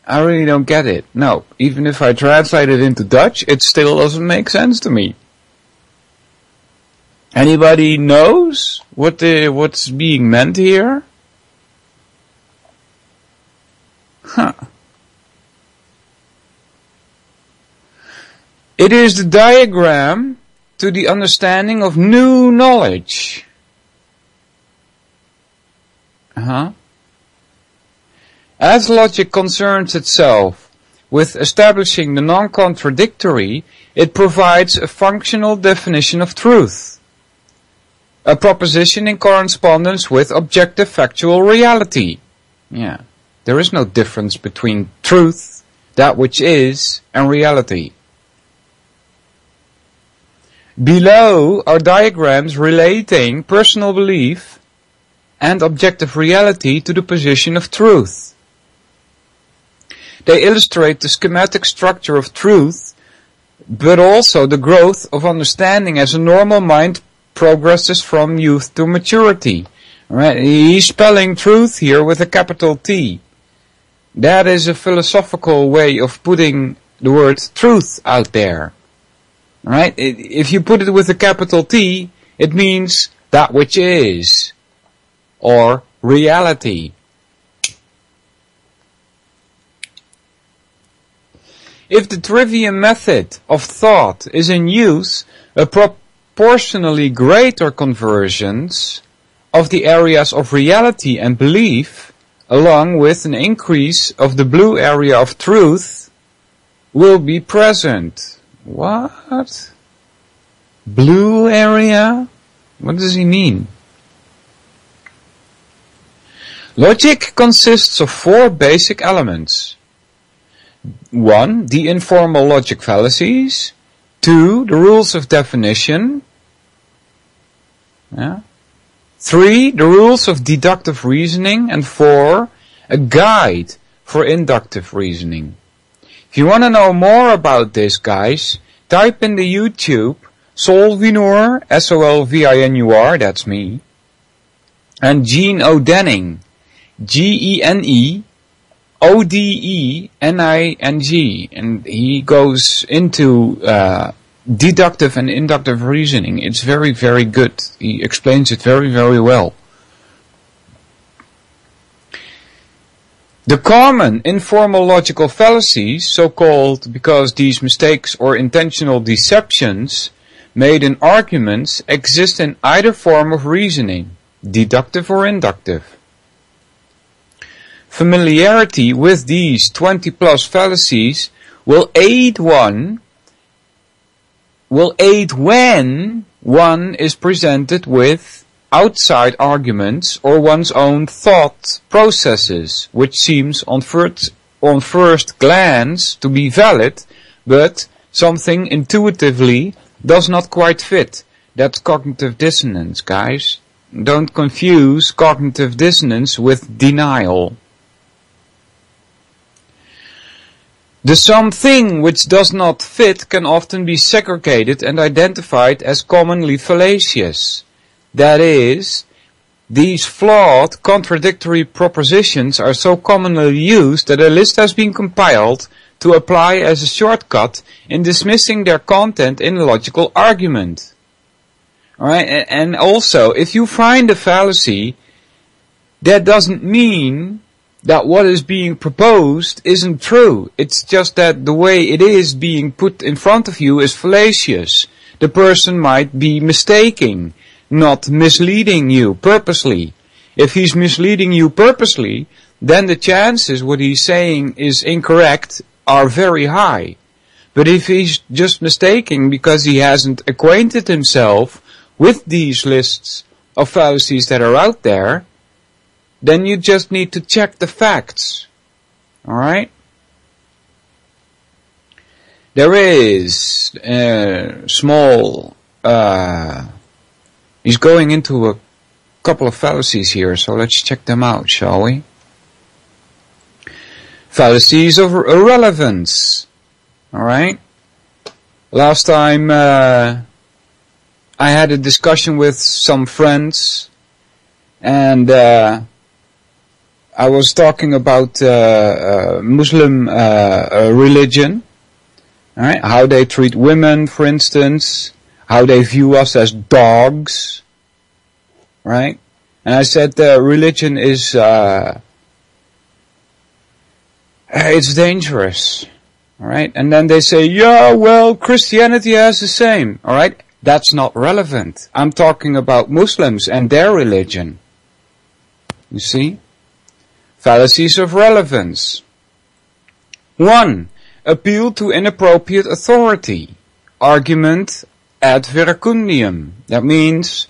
I really don't get it. No, even if I translate it into Dutch, it still doesn't make sense to me. Anybody knows what's being meant here? Huh. It is the diagram to the understanding of new knowledge. As logic concerns itself with establishing the non-contradictory, it provides a functional definition of truth, a proposition in correspondence with objective factual reality. Yeah, there is no difference between truth, that which is, and reality. Below are diagrams relating personal belief and objective reality to the position of truth. They illustrate the schematic structure of truth, but also the growth of understanding as a normal mind progresses from youth to maturity. Right? He's spelling truth here with a capital T. That is a philosophical way of putting the word truth out there. Right? If you put it with a capital T, it means that which is, or reality. If the trivium method of thought is in use, a proportionally greater convergence of the areas of reality and belief, along with an increase of the blue area of truth, will be present. What? Blue area? What does he mean? Logic consists of 4 basic elements. 1. The informal logic fallacies. 2. The rules of definition. 3. The rules of deductive reasoning. And 4. A guide for inductive reasoning. If you want to know more about this, guys, type in the YouTube Solvinur, S-O-L-V-I-N-U-R, that's me, and Gene Odening, G-E-N-E-O-D-E-N-I-N-G, and he goes into deductive and inductive reasoning. It's very, very good. He explains it very, very well. The common informal logical fallacies, so-called because these mistakes or intentional deceptions made in arguments exist in either form of reasoning, deductive or inductive. Familiarity with these 20+ fallacies will aid when one is presented with outside arguments or one's own thought processes, which seems on first glance to be valid, but something intuitively does not quite fit. That's cognitive dissonance, guys. Don't confuse cognitive dissonance with denial. The something which does not fit can often be segregated and identified as commonly fallacious. That is, these flawed, contradictory propositions are so commonly used that a list has been compiled to apply as a shortcut in dismissing their content in a logical argument. Alright, and also, if you find a fallacy, that doesn't mean that what is being proposed isn't true. It's just that the way it is being put in front of you is fallacious. The person might be mistaking, not misleading you purposely. If he's misleading you purposely, then the chances what he's saying is incorrect are very high. But if he's just mistaking because he hasn't acquainted himself with these lists of fallacies that are out there, then you just need to check the facts. Alright? There is a small, he's going into a couple of fallacies here, so let's check them out, shall we? Fallacies of irrelevance. Alright? Last time I had a discussion with some friends, and I was talking about Muslim religion, alright? How they treat women, for instance, how they view us as dogs, right? And I said religion is it's dangerous, alright? And then they say, yeah, well, Christianity has the same, alright? That's not relevant. I'm talking about Muslims and their religion. You see? Fallacies of relevance. 1. Appeal to inappropriate authority. Argument ad verecundium. That means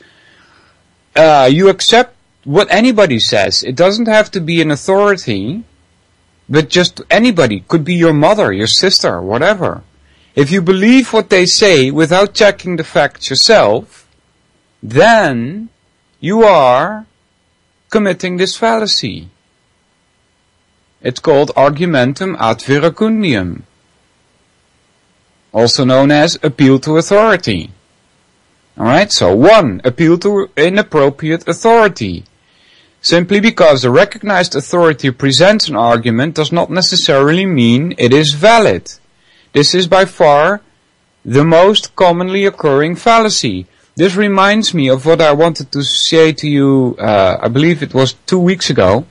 you accept what anybody says. It doesn't have to be an authority, but just anybody. Could be your mother, your sister, whatever. If you believe what they say without checking the facts yourself, then you are committing this fallacy. It's called argumentum ad verecundium, also known as appeal to authority. Alright, so 1. Appeal to inappropriate authority. Simply because a recognized authority presents an argument does not necessarily mean it is valid. This is by far the most commonly occurring fallacy. This reminds me of what I wanted to say to you, I believe it was 2 weeks ago.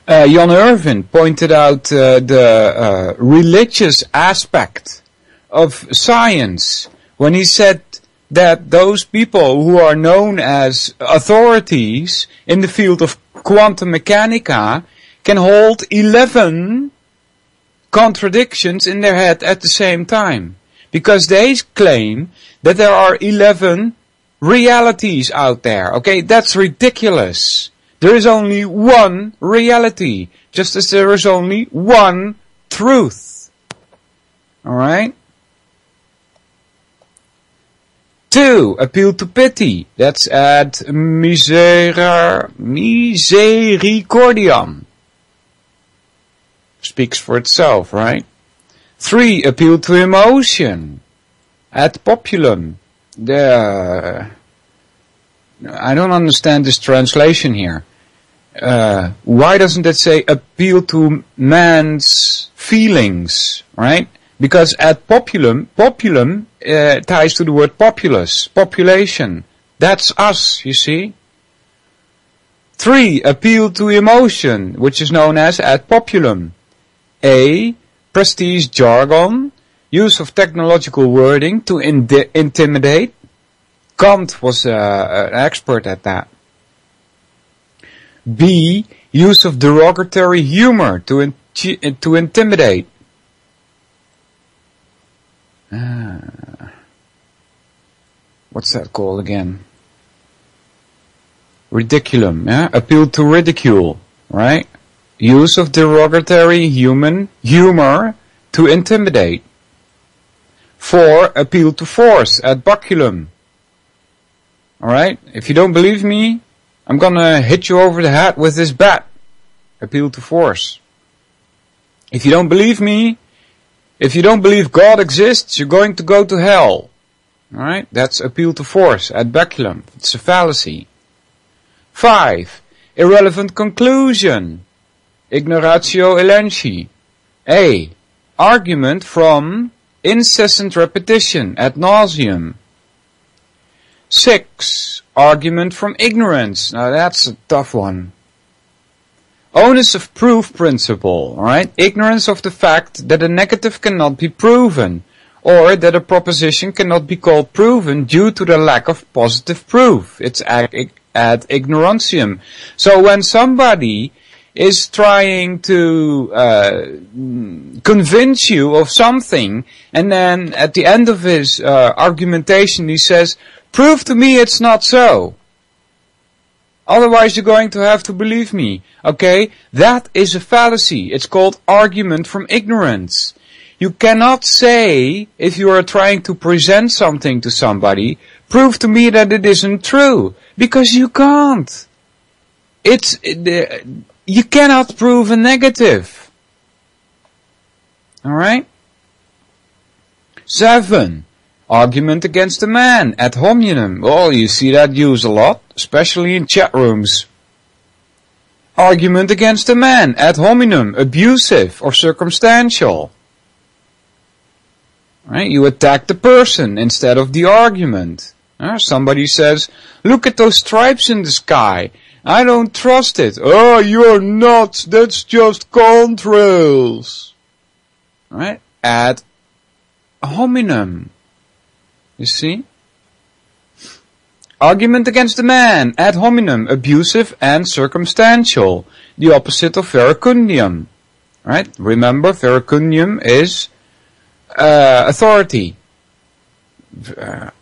Jan Irvin pointed out the religious aspect of science when he said that those people who are known as authorities in the field of quantum mechanica can hold 11 contradictions in their head at the same time. Because they claim that there are 11 realities out there. Okay, that's ridiculous. There is only one reality, just as there is only one truth. Alright? 2. Appeal to pity. That's ad misericordiam. Speaks for itself, right? 3. Appeal to emotion. Ad populum. I don't understand this translation here. Why doesn't it say appeal to man's feelings, right? Because ad populum ties to the word populace, population. That's us, you see. 3. Appeal to emotion, which is known as ad populum. A. Prestige jargon, use of technological wording to intimidate. Kant was an expert at that. B. Use of derogatory humor to intimidate. What's that called again? Ridiculum, yeah? Appeal to ridicule, right? Use of derogatory humor to intimidate. 4. Appeal to force, ad baculum. Alright? If you don't believe me, I'm gonna hit you over the head with this bat. Appeal to force. If you don't believe me, if you don't believe God exists, you're going to go to hell. Alright? That's appeal to force, ad baculum. It's a fallacy. 5. Irrelevant conclusion. Ignoratio elenchi. A. Argument from incessant repetition, ad nauseam. 6. Argument from ignorance. Now that's a tough one. Onus of proof principle, alright? Ignorance of the fact that a negative cannot be proven, or that a proposition cannot be called proven due to the lack of positive proof. It's ad ignorantium. So when somebody is trying to convince you of something, and then at the end of his argumentation he says, prove to me it's not so. Otherwise you're going to have to believe me. Okay? That is a fallacy. It's called argument from ignorance. You cannot say, if you are trying to present something to somebody, prove to me that it isn't true. Because you can't. You cannot prove a negative. Alright? 7. Argument against a man, ad hominem. Well, you see that used a lot, especially in chat rooms. Argument against a man, ad hominem, abusive or circumstantial. Right? You attack the person instead of the argument. Somebody says, look at those stripes in the sky. I don't trust it. Oh, you're nuts. That's just contrails. Right? Ad hominem. You see? Argument against a man, ad hominem, abusive and circumstantial. The opposite of verecundium. Right? Remember, verecundium is authority.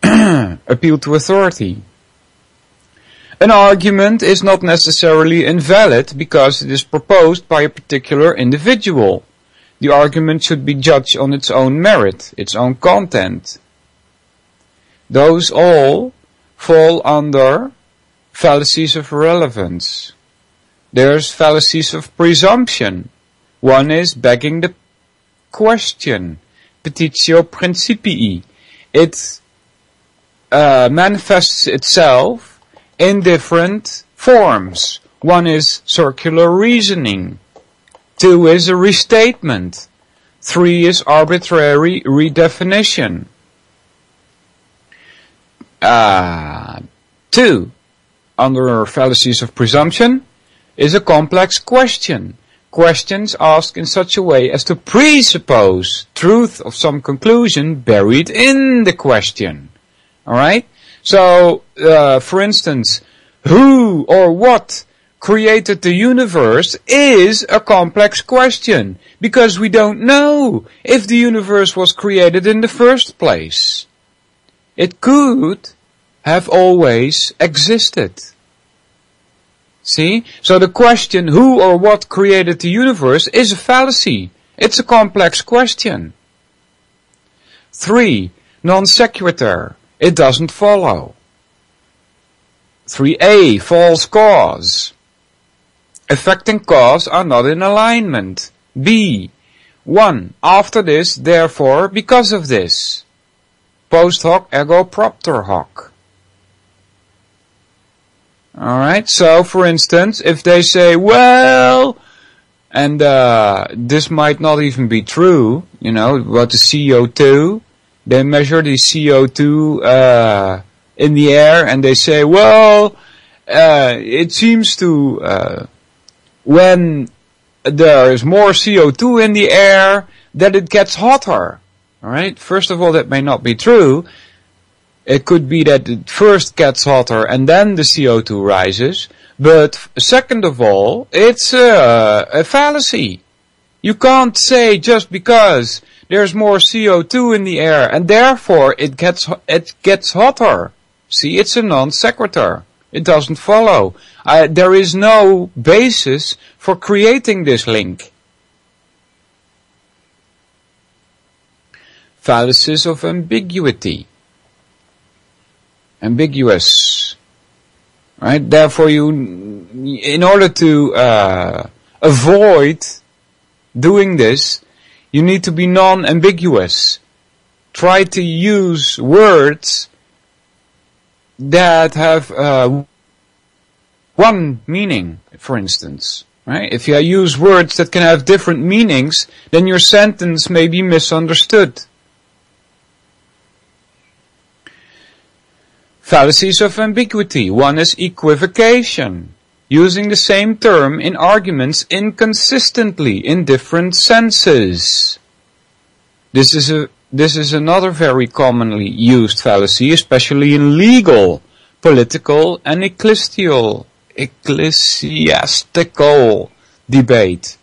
Appeal to authority. An argument is not necessarily invalid because it is proposed by a particular individual. The argument should be judged on its own merit, its own content. Those all fall under fallacies of relevance. There's fallacies of presumption. One is begging the question, petitio principii. It manifests itself in different forms. One is circular reasoning. 2 is a restatement. 3 is arbitrary redefinition. 2, under fallacies of presumption, is a complex question. Questions asked in such a way as to presuppose truth of some conclusion buried in the question. Alright? So, for instance, who or what created the universe is a complex question, because we don't know if the universe was created in the first place. It could have always existed. See? So the question, who or what created the universe, is a fallacy. It's a complex question. 3, non sequitur. It doesn't follow. 3a, false cause. Effect and cause are not in alignment. B, 1, after this, therefore, because of this. Post hoc ergo propter hoc. Alright, so for instance, if they say, well, and this might not even be true, you know, about the CO2, they measure the CO2 in the air and they say, well, it seems to, when there is more CO2 in the air, that it gets hotter. Alright, first of all, that may not be true. It could be that it first gets hotter and then the CO2 rises. But second of all, it's a fallacy. You can't say just because there's more CO2 in the air and therefore it gets hotter. See, it's a non sequitur. It doesn't follow. There is no basis for creating this link. Fallacies of ambiguity. Ambiguous. Right? Therefore in order to avoid doing this, you need to be non-ambiguous. Try to use words that have one meaning, for instance. Right? If you use words that can have different meanings, then your sentence may be misunderstood. Fallacies of ambiguity. 1 is equivocation. Using the same term in arguments inconsistently in different senses. This is another very commonly used fallacy, especially in legal, political, and ecclesiastical debate.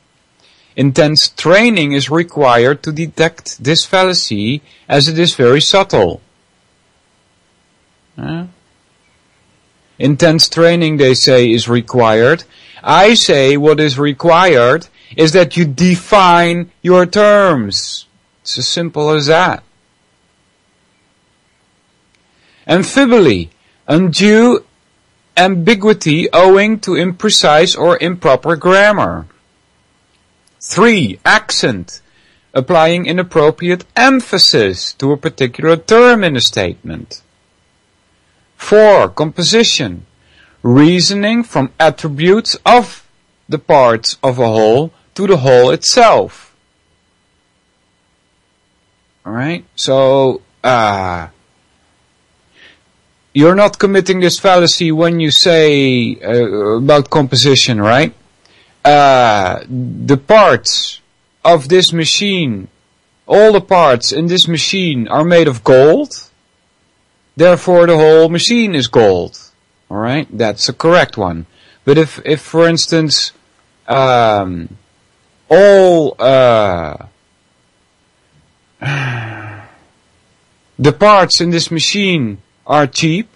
Intense training is required to detect this fallacy, as it is very subtle. Intense training, they say, is required. I say what is required is that you define your terms. It's as simple as that. Amphibole, undue ambiguity owing to imprecise or improper grammar. 3. Accent, applying inappropriate emphasis to a particular term in a statement. 4. Composition, reasoning from attributes of the parts of a whole to the whole itself. Alright, so, you're not committing this fallacy when you say about composition, right? The parts of this machine, all the parts in this machine are made of gold. Therefore, the whole machine is gold. Alright? That's a correct one. But if for instance, all, the parts in this machine are cheap,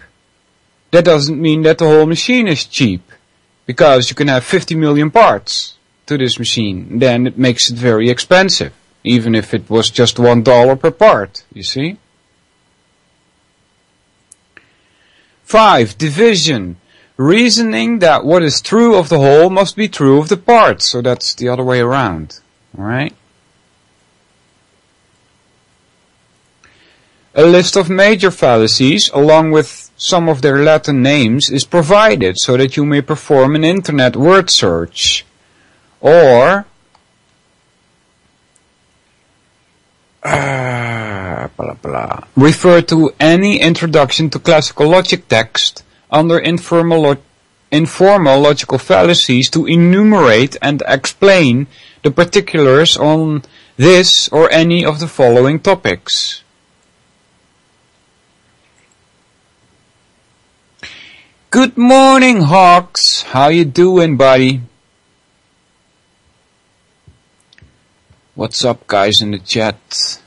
that doesn't mean that the whole machine is cheap. Because you can have 50 million parts to this machine. Then it makes it very expensive. Even if it was just $1 per part, you see? 5. Division. Reasoning that what is true of the whole must be true of the parts. So that's the other way around. Alright? A list of major fallacies, along with some of their Latin names, is provided so that you may perform an internet word search. Or refer to any introduction to classical logic text under informal logical fallacies to enumerate and explain the particulars on this or any of the following topics. Good morning, Hawks. How you doing, buddy? What's up, guys, in the chat?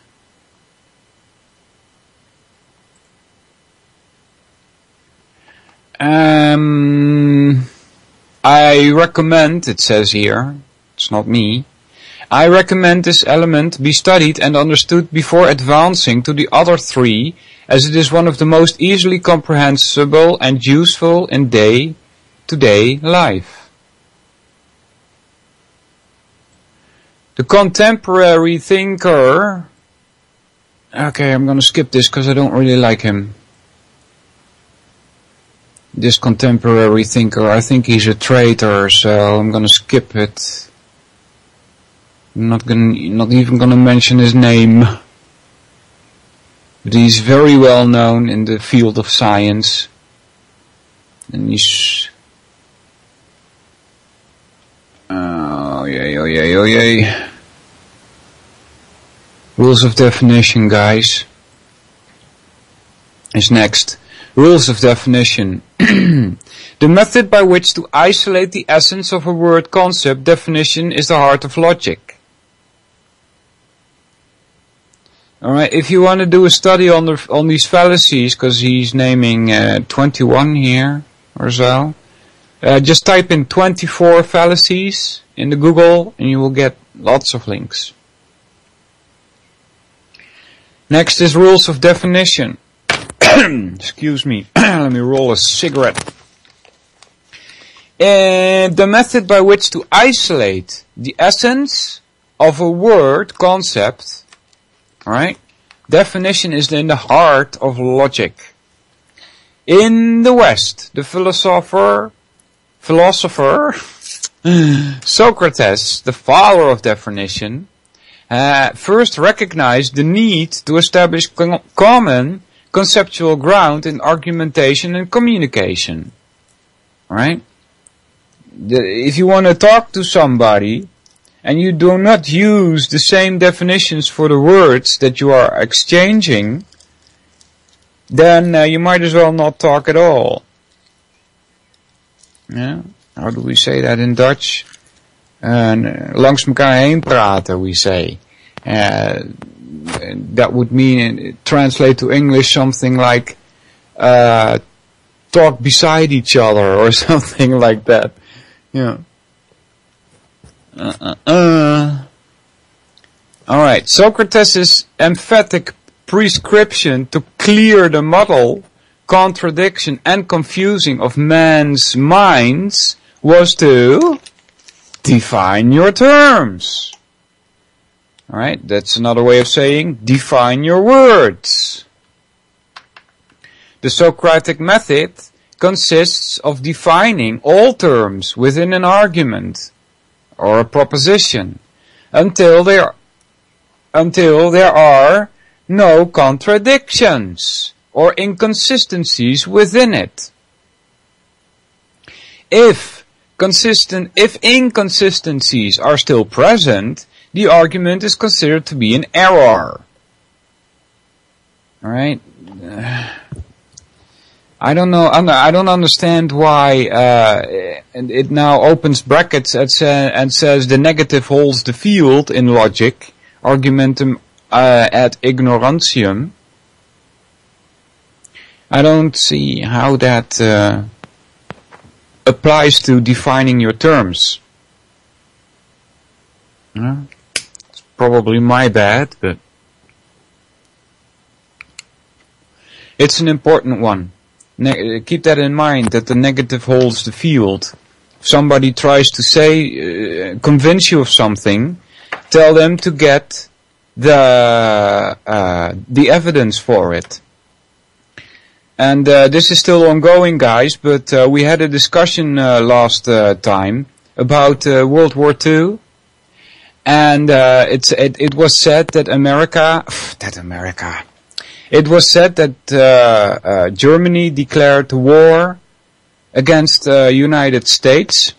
I recommend, it says here, it's not me, I recommend this element be studied and understood before advancing to the other 3, as it is one of the most easily comprehensible and useful in day-to-day life. The contemporary thinker... Okay, I'm gonna skip this because I don't really like him. This contemporary thinker, I think he's a traitor, so I'm gonna skip it. I'm not even gonna mention his name. But he's very well known in the field of science. And he's... Oh yay. Rules of definition, guys. Is next. Rules of definition. The method by which to isolate the essence of a word concept definition is the heart of logic. Alright, if you want to do a study on these fallacies, because he's naming 21 here or so, just type in 24 fallacies in the Google and you will get lots of links. Next is rules of definition. Excuse me, let me roll a cigarette. And the method by which to isolate the essence of a word concept, alright, definition is in the heart of logic. In the West, the philosopher Socrates, the father of definition, first recognized the need to establish common conceptual ground in argumentation and communication. Alright? If you want to talk to somebody and you do not use the same definitions for the words that you are exchanging, then you might as well not talk at all. Yeah? How do we say that in Dutch? Langs elkaar heen praten, we say. That would mean, translate to English, something like talk beside each other or something like that. Yeah. Alright, Socrates' emphatic prescription to clear the muddle, contradiction and confusing of man's minds was to define your terms. Alright, that's another way of saying define your words. The Socratic method consists of defining all terms within an argument or a proposition until there are no contradictions or inconsistencies within it. If inconsistencies are still present, the argument is considered to be an error. Alright? I don't know, I don't understand why it now opens brackets and says the negative holds the field in logic, argumentum ad ignorantium. I don't see how that applies to defining your terms. It's probably my bad, but it's an important one. Keep that in mind, that the negative holds the field. If somebody tries to say, convince you of something, tell them to get the evidence for it. And this is still ongoing, guys, but we had a discussion last time about World War II, and it was said that It was said that Germany declared war against the United States.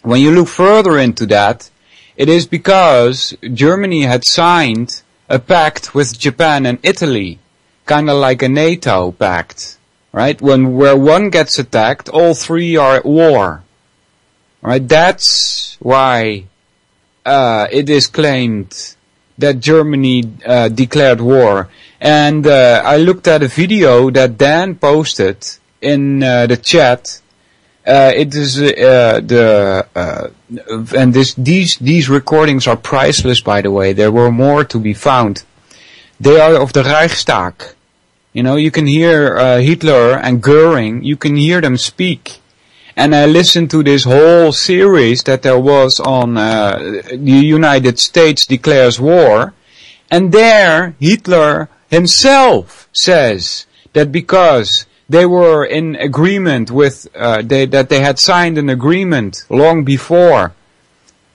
When you look further into that, it is because Germany had signed a pact with Japan and Italy, kind of like a NATO pact, right? Where one gets attacked, all three are at war, right? That's why it is claimed that Germany declared war. And I looked at a video that Dan posted in the chat. It is and these recordings are priceless, by the way. There were more to be found. They are of the Reichstag. You know, you can hear Hitler and Goering. You can hear them speak. And I listened to this whole series that there was on the United States declares war, and there Hitler himself says that because they were in agreement with, that they had signed an agreement long before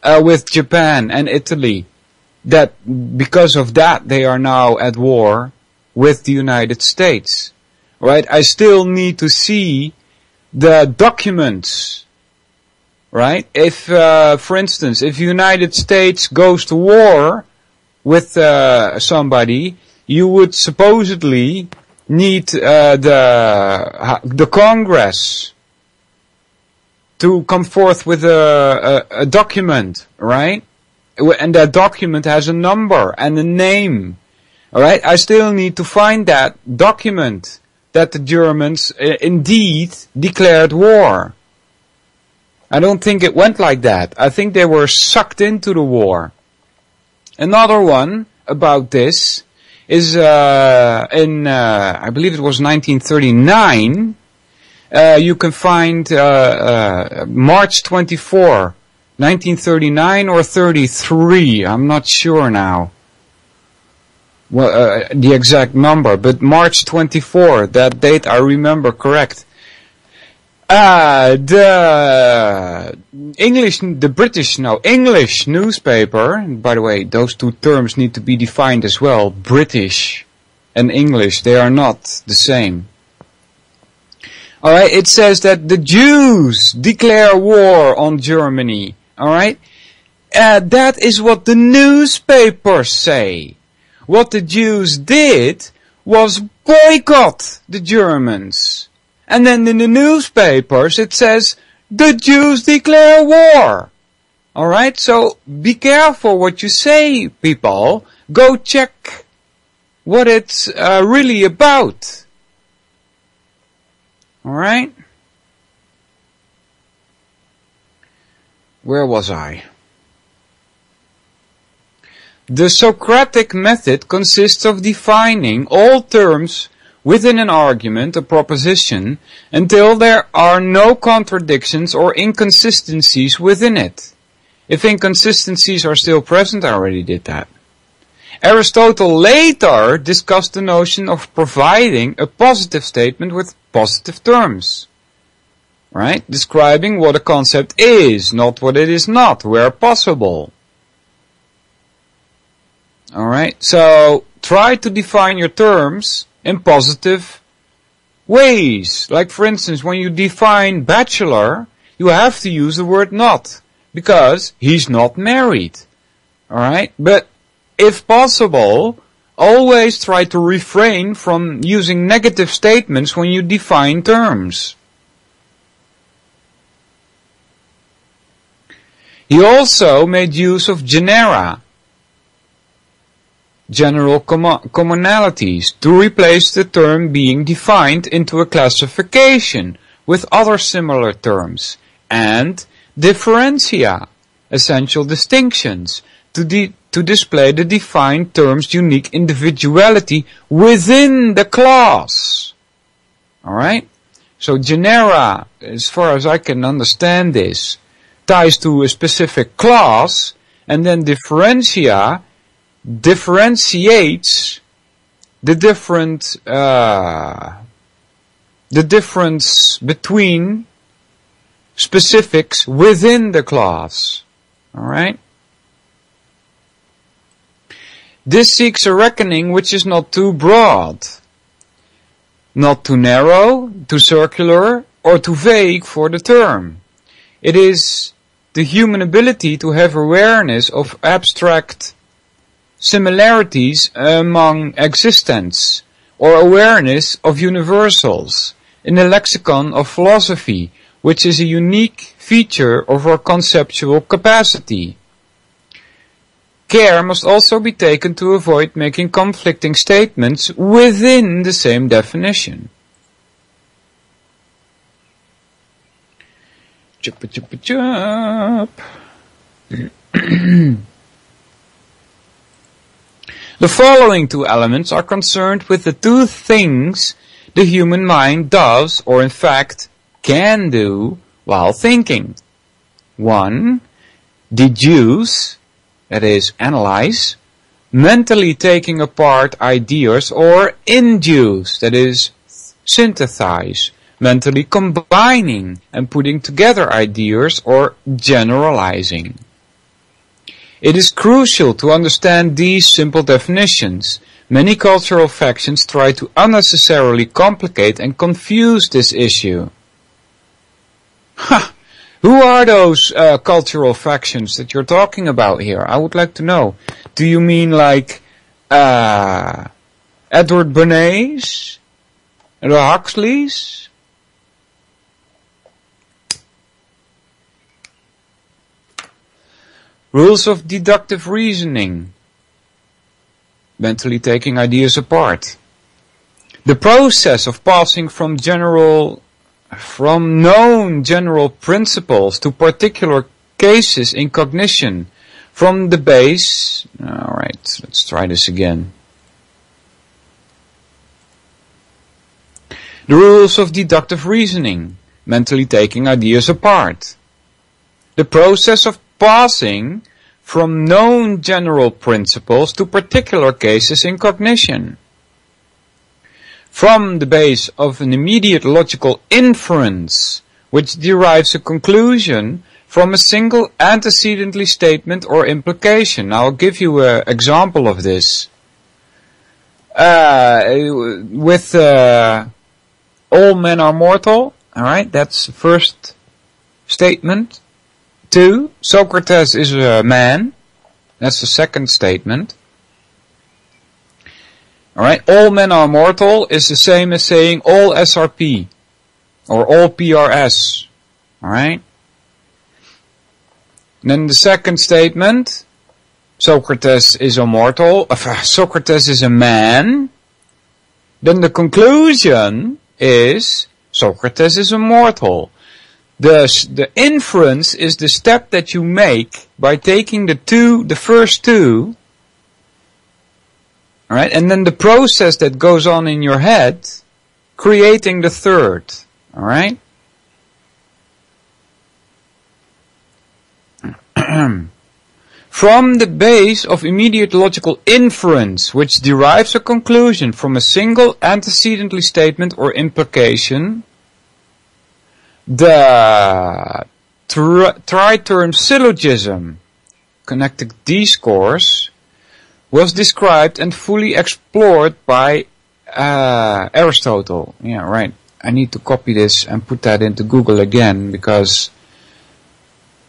with Japan and Italy, that because of that they are now at war with the United States. Right? I still need to see the documents. Right? If, for instance, if the United States goes to war with somebody, you would supposedly need the Congress to come forth with a document, right? And that document has a number and a name, alright? I still need to find that document that the Germans indeed declared war. I don't think it went like that. I think they were sucked into the war. Another one about this is in I believe it was 1939. You can find March 24, 1939 or 33. I'm not sure now. Well, the exact number, but March 24. That date I remember correct. The English newspaper, by the way, those two terms need to be defined as well. British and English, they are not the same. Alright, it says that the Jews declare war on Germany. Alright? That is what the newspapers say. What the Jews did was boycott the Germans. And then in the newspapers it says, the Jews declare war. Alright, so be careful what you say, people. Go check what it's really about. Alright? Where was I? The Socratic method consists of defining all terms within an argument, a proposition, until there are no contradictions or inconsistencies within it. If inconsistencies are still present, I already did that. Aristotle later discussed the notion of providing a positive statement with positive terms. Right? Describing what a concept is, not what it is not, where possible. Alright? So, try to define your terms in positive ways. Like for instance, when you define bachelor, you have to use the word not, because he's not married. Alright? But if possible, always try to refrain from using negative statements when you define terms. He also made use of genera, general commonalities, to replace the term being defined into a classification with other similar terms, and differentia, essential distinctions, to display the defined term's unique individuality within the class. Alright? So genera, as far as I can understand this, ties to a specific class, and then differentia differentiates the difference between specifics within the class. Alright? This seeks a reckoning which is not too broad, not too narrow, too circular, or too vague for the term. It is the human ability to have awareness of abstract similarities among existents, or awareness of universals in the lexicon of philosophy, which is a unique feature of our conceptual capacity. Care must also be taken to avoid making conflicting statements within the same definition. Chup, chup, chup. The following two elements are concerned with the two things the human mind does, or in fact can do, while thinking. 1. Deduce, that is, analyze, mentally taking apart ideas, or induce, that is, synthesize, mentally combining and putting together ideas, or generalizing. It is crucial to understand these simple definitions. Many cultural factions try to unnecessarily complicate and confuse this issue. Who are those cultural factions that you're talking about here? I would like to know. Do you mean like Edward Bernays? The Huxleys? Rules of deductive reasoning. Mentally taking ideas apart. The process of passing from known general principles to particular cases in cognition. From the base. Alright, let's try this again. The rules of deductive reasoning. Mentally taking ideas apart. The process of passing from known general principles to particular cases in cognition. From the base of an immediate logical inference, which derives a conclusion from a single antecedently statement or implication. Now, I'll give you an example of this. With all men are mortal, alright, that's the first statement. 2, Socrates is a man. That's the second statement. Alright, all men are mortal is the same as saying all SRP. Or all PRS. Alright. Then the second statement, Socrates is immortal. Socrates is a man. Then the conclusion is Socrates is immortal. The inference is the step that you make by taking the first two, Alright, and then the process that goes on in your head, creating the third. Alright? From the base of immediate logical inference, which derives a conclusion from a single antecedently statement or implication, the tri-term syllogism, connected discourse, was described and fully explored by Aristotle. Yeah, right. I need to copy this and put that into Google again, because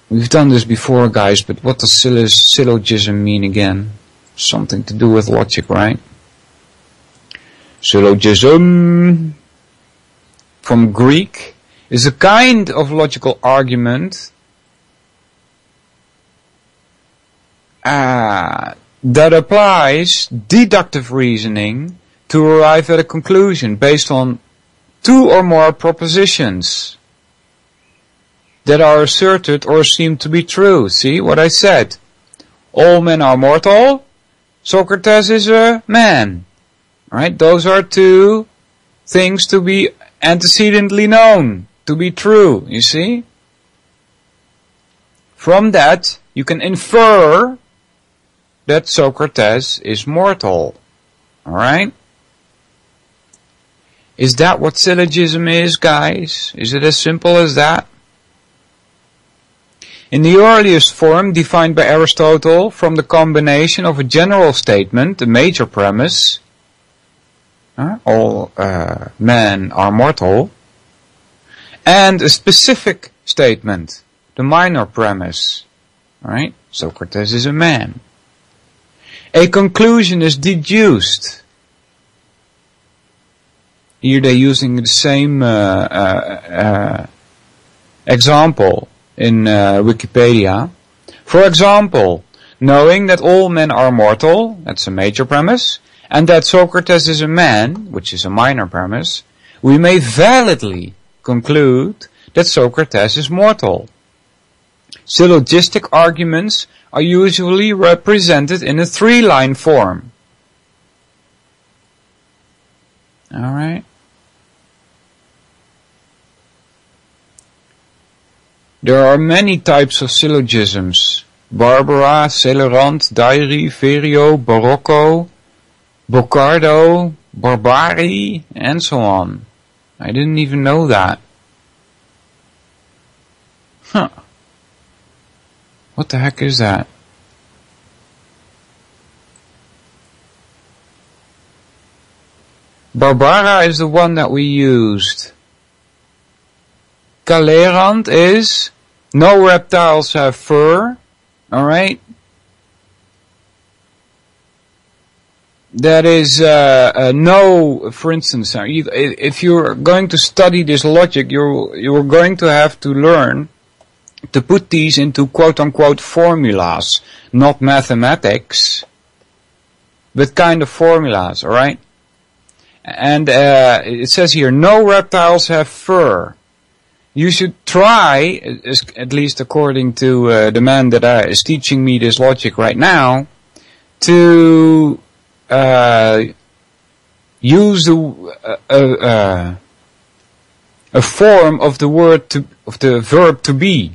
we've done this before, guys, but what does syllogism mean again? Something to do with logic, right? Syllogism, from Greek, is a kind of logical argument that applies deductive reasoning to arrive at a conclusion based on two or more propositions that are asserted or seem to be true. See what I said? All men are mortal. Socrates is a man. Right? Those are two things to be antecedently known, to be true, you see? From that, you can infer that Socrates is mortal. Alright? Is that what syllogism is, guys? Is it as simple as that? In the earliest form, defined by Aristotle, from the combination of a general statement, a major premise, all men are mortal, and a specific statement, the minor premise, right? Socrates is a man. A conclusion is deduced. Here they're using the same example in Wikipedia. For example, knowing that all men are mortal, that's a major premise, and that Socrates is a man, which is a minor premise, we may validly conclude that Socrates is mortal. Syllogistic arguments are usually represented in a three-line form. Alright. There are many types of syllogisms. Barbara, Celerant, Dairi, Verio, Barocco, Boccardo, Barbari, and so on. I didn't even know that. Huh. What the heck is that? Barbara is the one that we used. Calerant is no reptiles have fur. Alright? That is no, for instance, if you're going to study this logic, you're going to have to learn to put these into quote-unquote formulas, not mathematics, but kind of formulas, alright? And it says here, no reptiles have fur. You should try, at least according to the man that is teaching me this logic right now, to use a form of the of the verb to be.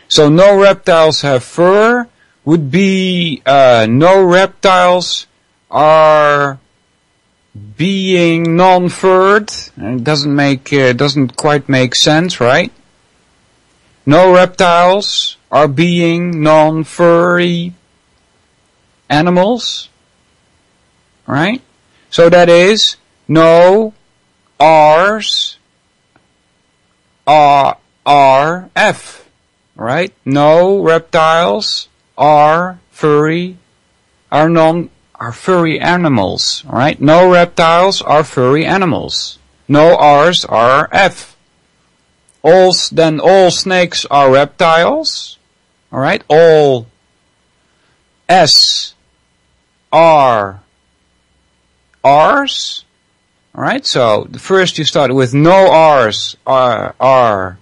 So no reptiles have fur would be no reptiles are being non-furred. It doesn't quite make sense, right? No reptiles are being non-furry animals, right? So that is no R's are F, right? No reptiles are furry animals, right? No reptiles are furry animals. No R's are F. All snakes are reptiles, alright? All S are R's, alright? So first you start with no R's are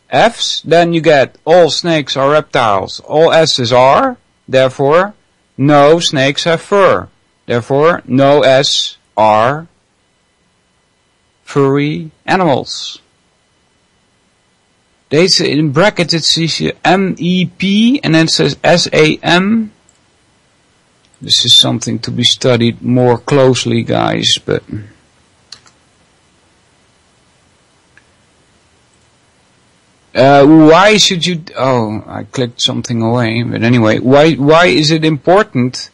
F's, then you get all snakes are reptiles, all S's are, therefore no snakes have fur. Therefore, no S are furry animals. They say in brackets it says MEP and then it says SAM. This is something to be studied more closely, guys, but why should you, I clicked something away, but anyway, why is it important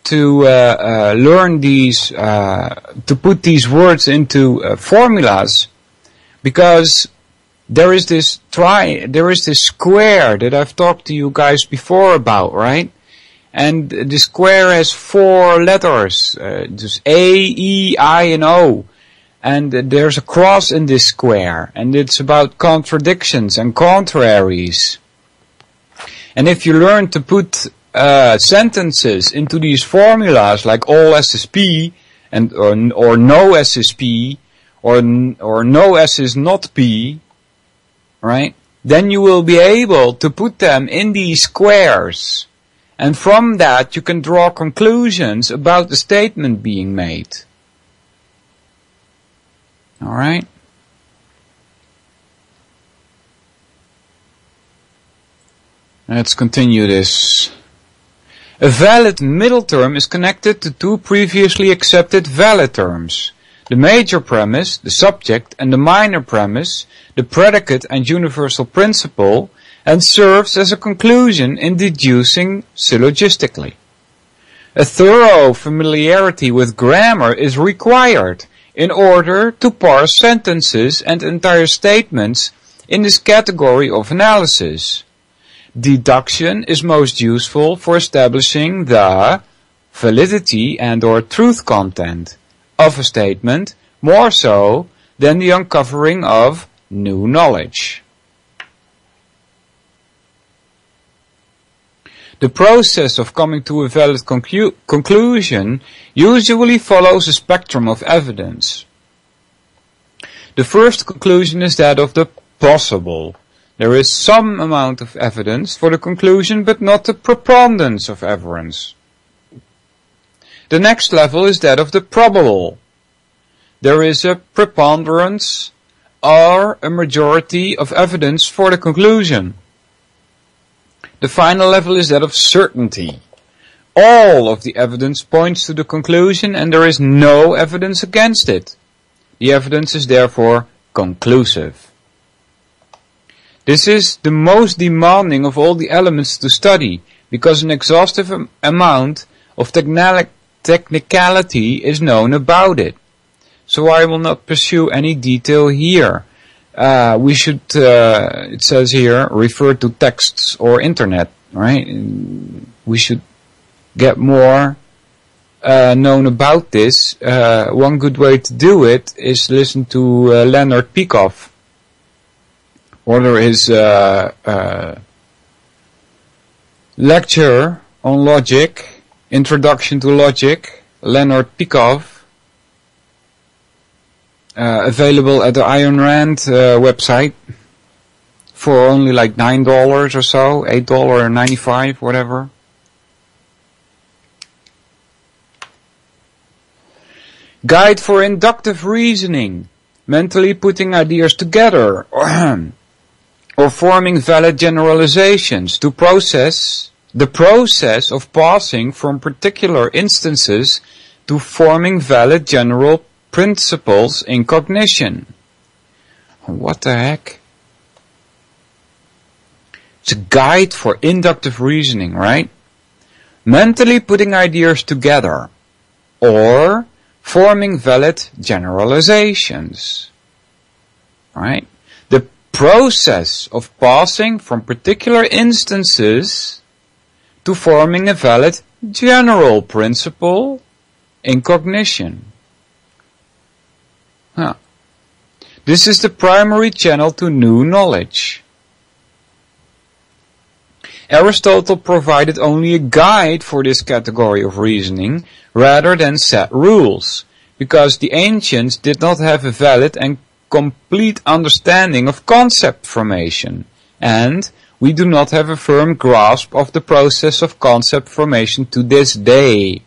to learn these, to put these words into formulas? Because there is this square that I've talked to you guys before about, right? And the square has 4 letters, just A, E, I, and O. And there's a cross in this square, and it's about contradictions and contraries. And if you learn to put sentences into these formulas, like all S is P, and or no S is P, or no S is not P, right? Then you will be able to put them in these squares, and from that you can draw conclusions about the statement being made. Alright? Let's continue this. A valid middle term is connected to 2 previously accepted valid terms. The major premise, the subject, and the minor premise, the predicate and universal principle, and serves as a conclusion in deducing syllogistically. A thorough familiarity with grammar is required in order to parse sentences and entire statements in this category of analysis. Deduction is most useful for establishing the validity and or truth content of a statement, more so than the uncovering of new knowledge. The process of coming to a valid conclusion usually follows a spectrum of evidence. The first conclusion is that of the possible. There is some amount of evidence for the conclusion, but not the preponderance of evidence. The next level is that of the probable. There is a preponderance or a majority of evidence for the conclusion. The final level is that of certainty. All of the evidence points to the conclusion and there is no evidence against it. The evidence is therefore conclusive. This is the most demanding of all the elements to study, because an exhaustive amount of technicality is known about it. So I will not pursue any detail here. We should, it says here, refer to texts or internet, right? We should get more known about this. One good way to do it is listen to Leonard Peikoff, or his lecture on logic, Introduction to Logic, Leonard Peikoff, available at the Ayn Rand website for only like $9 or so, $8.95, whatever. Guide for inductive reasoning, mentally putting ideas together, or forming valid generalizations to the process of passing from particular instances to forming valid general principles in cognition. What the heck? It's a guide for inductive reasoning, right? Mentally putting ideas together, or forming valid generalizations, right? The process of passing from particular instances to forming a valid general principle in cognition. This is the primary channel to new knowledge. Aristotle provided only a guide for this category of reasoning rather than set rules, because the ancients did not have a valid and complete understanding of concept formation, and we do not have a firm grasp of the process of concept formation to this day.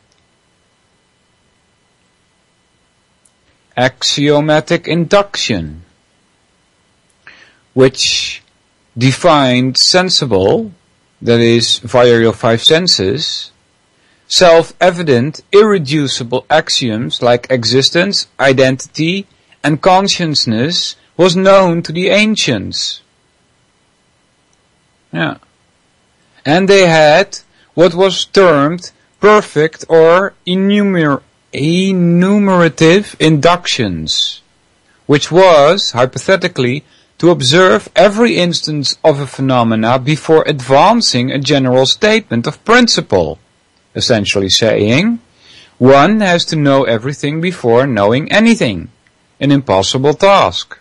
Axiomatic induction, which defined sensible, that is, via your five senses, self-evident, irreducible axioms like existence, identity, and consciousness was known to the ancients. Yeah. And they had what was termed perfect or enumerative inductions, which was, hypothetically, to observe every instance of a phenomena before advancing a general statement of principle, essentially saying, one has to know everything before knowing anything, an impossible task.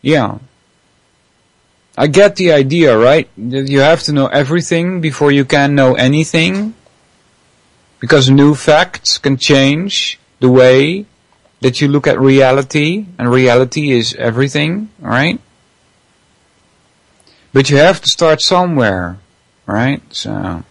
Yeah. I get the idea, right? That you have to know everything before you can know anything, because new facts can change the way that you look at reality, and reality is everything, right? But you have to start somewhere, right? So,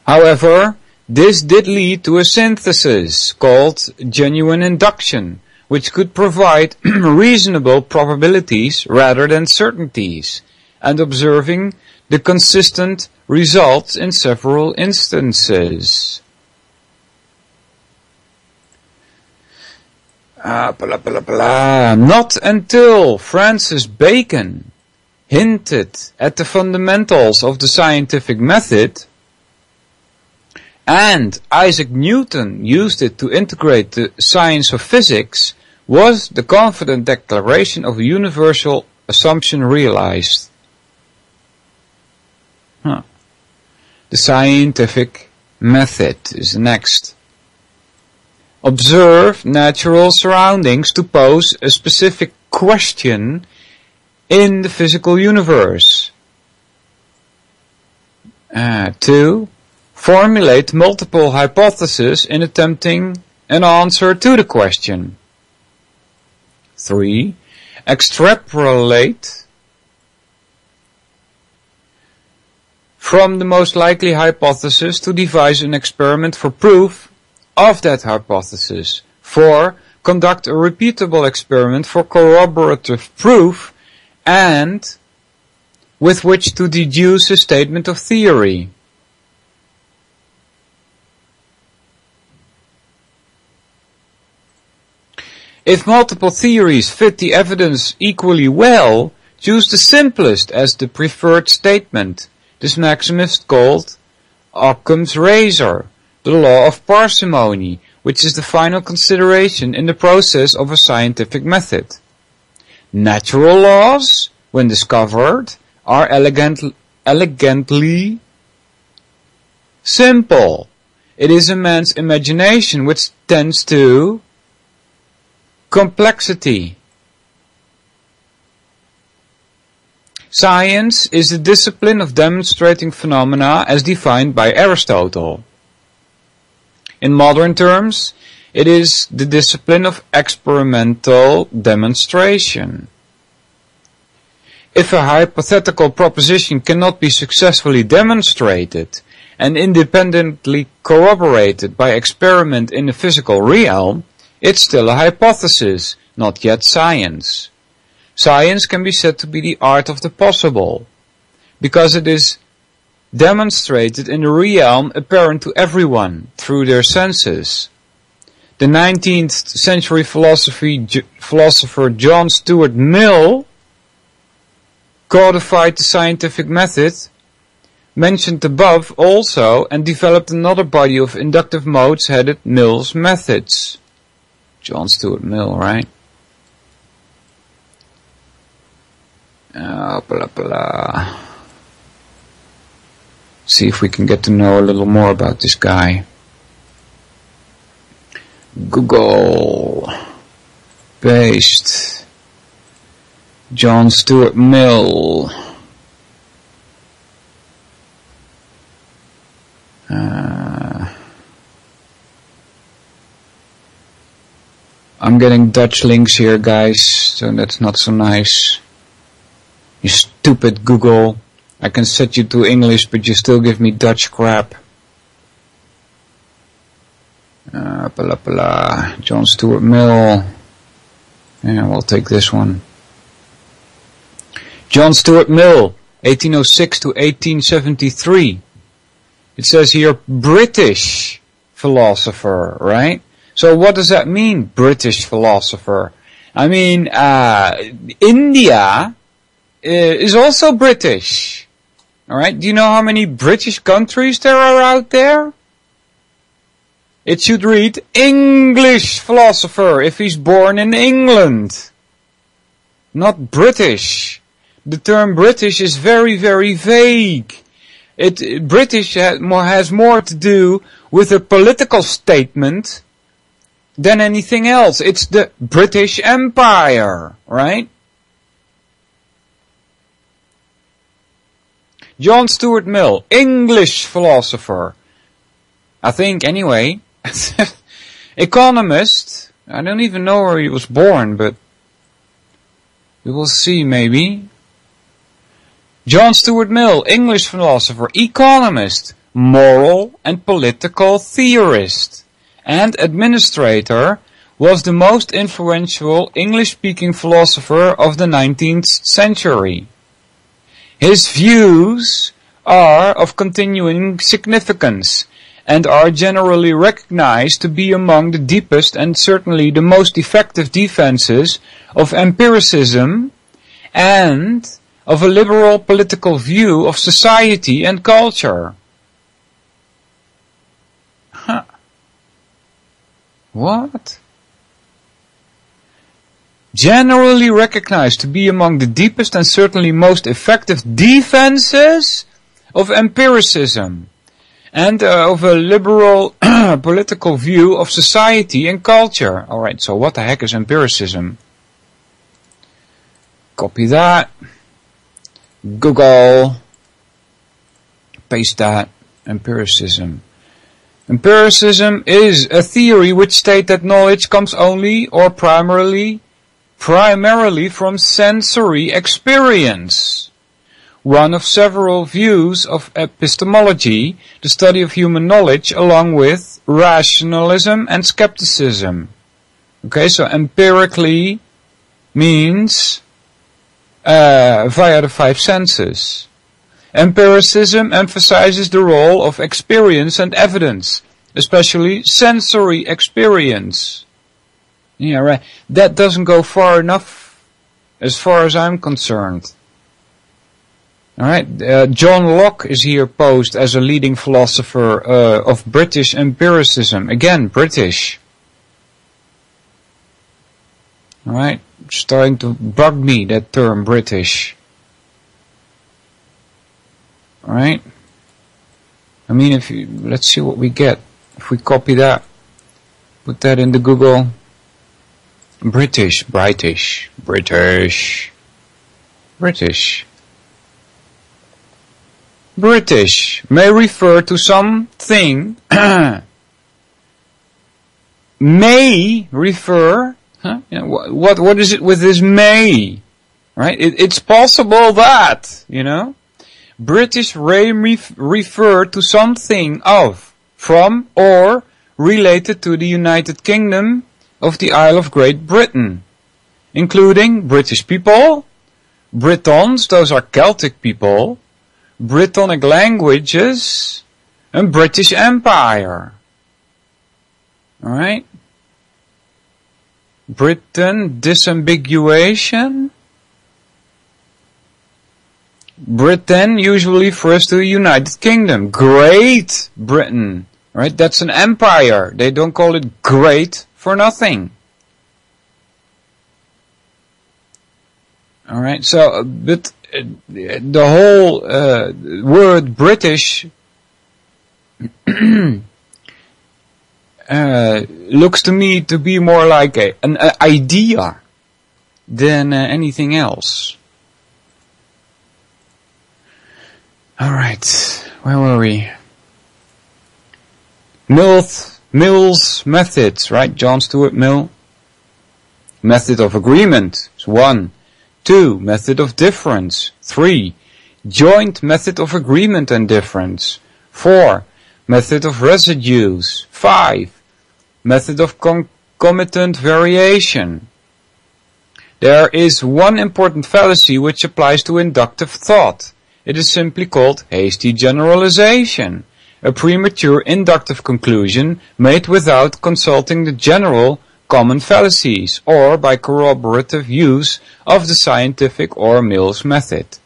however, this did lead to a synthesis called genuine induction, which could provide reasonable probabilities rather than certainties, and observing the consistent results in several instances. Not until Francis Bacon hinted at the fundamentals of the scientific method, and Isaac Newton used it to integrate the science of physics, was the confident declaration of a universal assumption realized. The scientific method is the next. Observe natural surroundings to pose a specific question in the physical universe. 2. Formulate multiple hypotheses in attempting an answer to the question. 3. Extrapolate from the most likely hypothesis to devise an experiment for proof of that hypothesis. 4. Conduct a repeatable experiment for corroborative proof and with which to deduce a statement of theory. If multiple theories fit the evidence equally well, choose the simplest as the preferred statement. This maxim is called Occam's razor, the law of parsimony, which is the final consideration in the process of a scientific method. Natural laws, when discovered, are elegantly simple. It is a man's imagination which tends to complexity. Science is the discipline of demonstrating phenomena as defined by Aristotle. In modern terms, it is the discipline of experimental demonstration. If a hypothetical proposition cannot be successfully demonstrated and independently corroborated by experiment in the physical realm, it's still a hypothesis, not yet science. Science can be said to be the art of the possible, because it is demonstrated in a realm apparent to everyone through their senses. The 19th century philosopher John Stuart Mill codified the scientific method mentioned above also and developed another body of inductive modes headed Mill's methods. John Stuart Mill, right? See if we can get to know a little more about this guy. Google. Paste. John Stuart Mill. I'm getting Dutch links here, guys, so that's not so nice. You stupid Google. I can set you to English, but you still give me Dutch crap. John Stuart Mill. Yeah, we'll take this one. John Stuart Mill, 1806 to 1873. It says here, British philosopher, right? So what does that mean, British philosopher? I mean, India is also British. Alright, do you know how many British countries there are out there? It should read English philosopher if he's born in England. Not British. The term British is very, very vague. British has more to do with a political statement than anything else. It's the British Empire, right? John Stuart Mill, English philosopher. I think, anyway. Economist. I don't even know where he was born, but we will see, maybe. John Stuart Mill, English philosopher, economist, moral and political theorist, and administrator, was the most influential English-speaking philosopher of the 19th century. His views are of continuing significance and are generally recognized to be among the deepest and certainly the most effective defenses of empiricism and of a liberal political view of society and culture. Huh. What? Generally recognized to be among the deepest and certainly most effective defenses of empiricism and of a liberal political view of society and culture. Alright, so what the heck is empiricism? Copy that. Google. Paste that. Empiricism. Empiricism is a theory which states that knowledge comes only or primarily from sensory experience. One of several views of epistemology, the study of human knowledge, along with rationalism and skepticism. Okay, so empirically means via the five senses. Empiricism emphasizes the role of experience and evidence, especially sensory experience. Yeah, right. That doesn't go far enough as far as I'm concerned. Alright, John Locke is here posed as a leading philosopher of British empiricism. Again, British. Alright, starting to bug me, that term, British. Alright. I mean, let's see what we get. If we copy that, put that into Google. British. British may refer to something, may refer, what is it with this may? Right? It's possible that, British may refer to something of, from, or related to the United Kingdom of the Isle of Great Britain, including British people, Britons, those are Celtic people, Brittonic languages, and British Empire. Alright? Britain, disambiguation. Britain usually refers to the United Kingdom. Great Britain. Right? That's an empire. They don't call it great for nothing. Alright, so, but the whole word British looks to me to be more like an idea than anything else. Alright, where were we? Mill's methods, right? John Stuart Mill. Method of agreement is 1. 2. Method of difference. 3. Joint method of agreement and difference. 4. Method of residues. 5. Method of concomitant variation. There is one important fallacy which applies to inductive thought. It is simply called hasty generalization, a premature inductive conclusion made without consulting the general common fallacies or by corroborative use of the scientific or Mills method.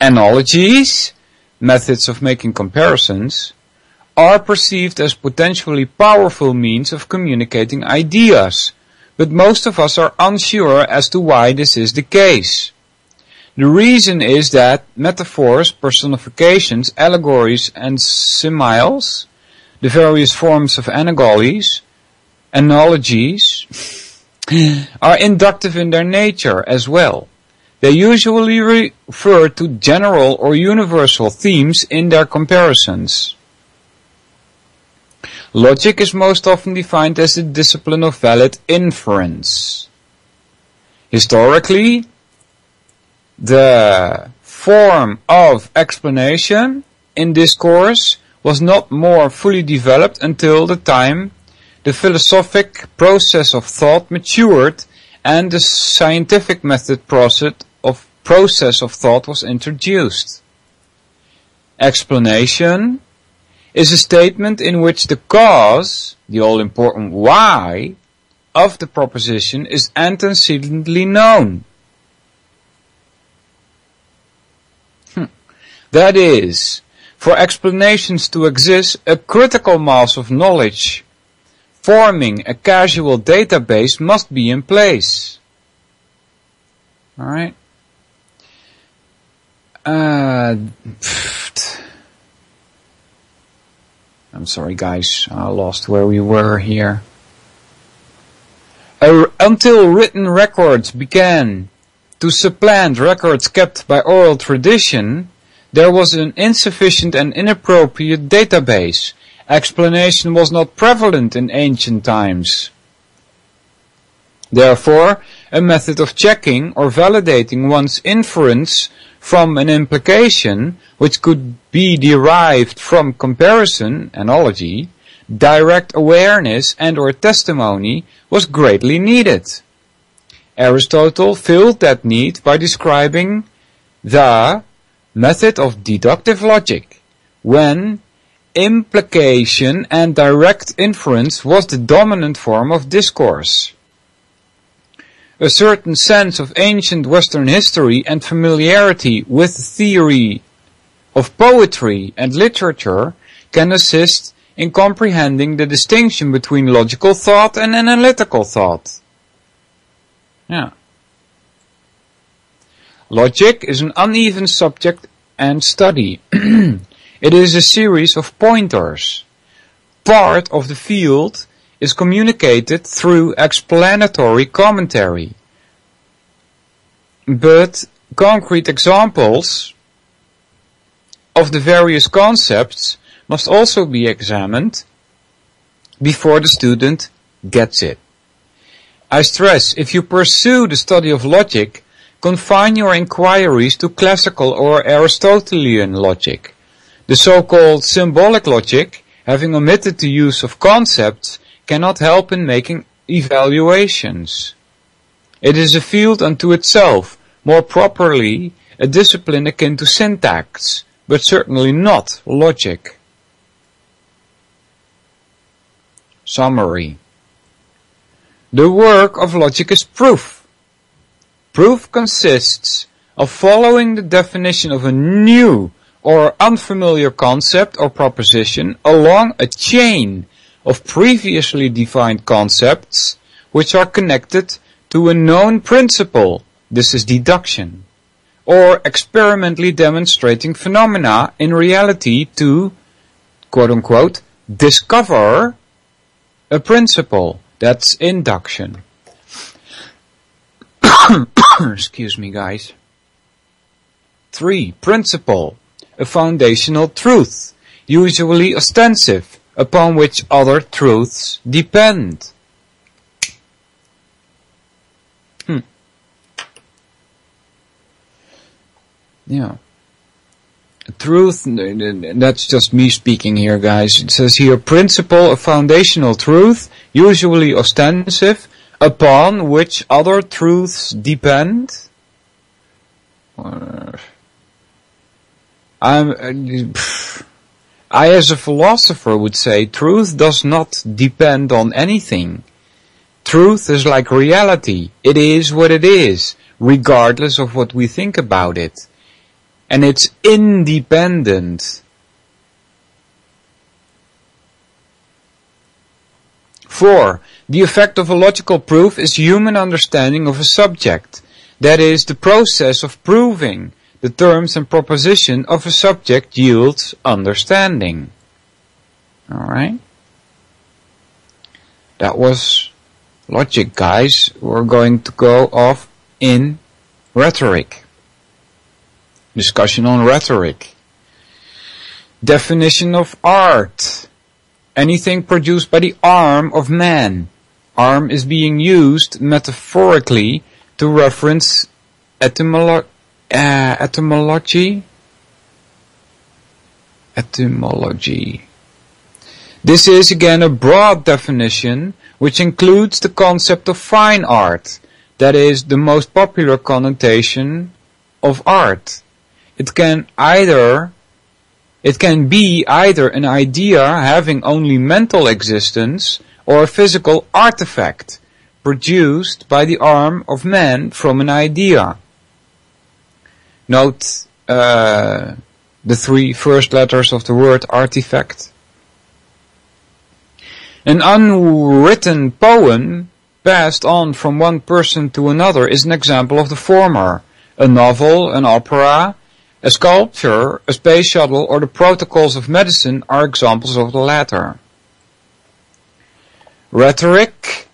Analogies, methods of making comparisons, are perceived as potentially powerful means of communicating ideas, but most of us are unsure as to why this is the case. The reason is that metaphors, personifications, allegories, and similes, the various forms of analogies, are inductive in their nature as well. They usually refer to general or universal themes in their comparisons. Logic is most often defined as the discipline of valid inference. Historically, the form of explanation in discourse was not more fully developed until the time the philosophic process of thought matured and the scientific method process of thought was introduced. Explanation is a statement in which the cause, the all-important why, of the proposition is antecedently known. That is, for explanations to exist, a critical mass of knowledge forming a causal database must be in place. Alright? I'm sorry guys, I lost where we were here. Until written records began to supplant records kept by oral tradition, there was an insufficient and inappropriate database. Explanation was not prevalent in ancient times. Therefore, a method of checking or validating one's inference from an implication, which could be derived from comparison, analogy, direct awareness and or testimony, was greatly needed. Aristotle filled that need by describing the method of deductive logic, when implication and direct inference was the dominant form of discourse. A certain sense of ancient Western history and familiarity with the theory of poetry and literature can assist in comprehending the distinction between logical thought and analytical thought. Yeah. Logic is an uneven subject and study. It is a series of pointers. Part of the field is communicated through explanatory commentary. But concrete examples of the various concepts must also be examined before the student gets it. I stress, if you pursue the study of logic, confine your inquiries to classical or Aristotelian logic. The so-called symbolic logic, having omitted the use of concepts, cannot help in making evaluations. It is a field unto itself, more properly a discipline akin to syntax, but certainly not logic. Summary. The work of logic is proof. Proof consists of following the definition of a new or unfamiliar concept or proposition along a chain of previously defined concepts which are connected to a known principle, this is deduction, or experimentally demonstrating phenomena in reality to, quote-unquote, discover a principle, that's induction. Excuse me, guys. 3. Principle, a foundational truth, usually ostensive, upon which other truths depend. Yeah. Truth, that's just me speaking here, guys. It says here, principle of foundational truth, usually ostensive, upon which other truths depend. I, as a philosopher, would say truth does not depend on anything. Truth is like reality. It is what it is, regardless of what we think about it. And it's independent. 4. The effect of a logical proof is human understanding of a subject. That is, the process of proving the terms and proposition of a subject yields understanding. Alright? That was logic, guys. We're going to go off in rhetoric. Discussion on rhetoric. Definition of art. Anything produced by the arm of man. Arm is being used metaphorically to reference etymology. This is again a broad definition which includes the concept of fine art, that is, the most popular connotation of art. It can be either an idea having only mental existence or a physical artifact produced by the arm of man from an idea. Note the 3 first letters of the word artifact. An unwritten poem passed on from one person to another is an example of the former. A novel, an opera, a sculpture, a space shuttle, or the protocols of medicine are examples of the latter. Rhetoric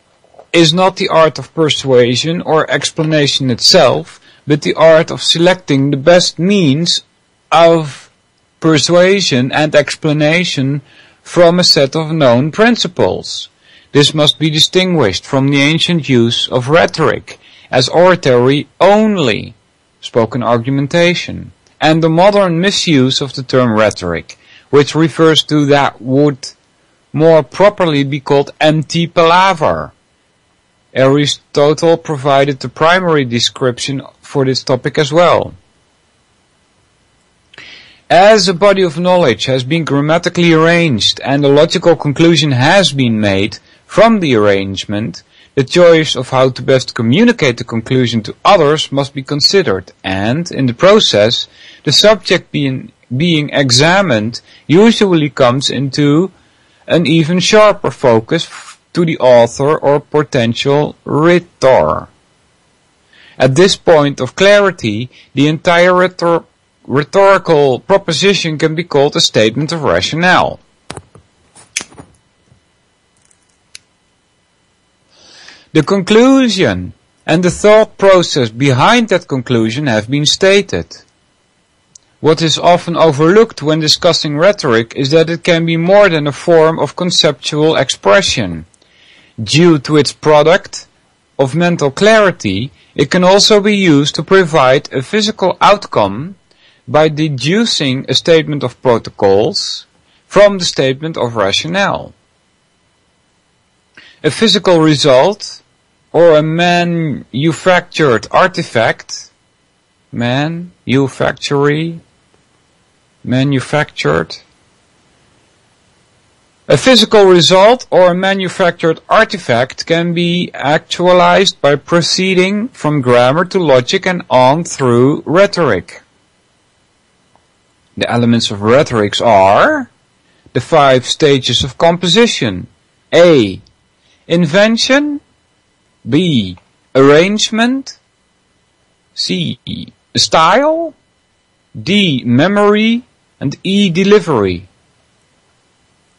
is not the art of persuasion or explanation itself, but the art of selecting the best means of persuasion and explanation from a set of known principles. This must be distinguished from the ancient use of rhetoric as oratory only, spoken argumentation, and the modern misuse of the term rhetoric, which refers to that would more properly be called empty palaver. Aristotle provided the primary description for this topic as well. As a body of knowledge has been grammatically arranged and a logical conclusion has been made from the arrangement, the choice of how to best communicate the conclusion to others must be considered, and, in the process, the subject being examined usually comes into an even sharper focus to the author or potential rhetor. At this point of clarity, the entire rhetorical proposition can be called a statement of rationale. The conclusion and the thought process behind that conclusion have been stated. What is often overlooked when discussing rhetoric is that it can be more than a form of conceptual expression. Due to its product of mental clarity, it can also be used to provide a physical outcome by deducing a statement of protocols from the statement of rationale. A physical result or a manufactured artifact, manufactured. A physical result or a manufactured artifact can be actualized by proceeding from grammar to logic and on through rhetoric. The elements of rhetoric are the 5 stages of composition. A. Invention. B. Arrangement. C. Style. D. Memory. And E. Delivery.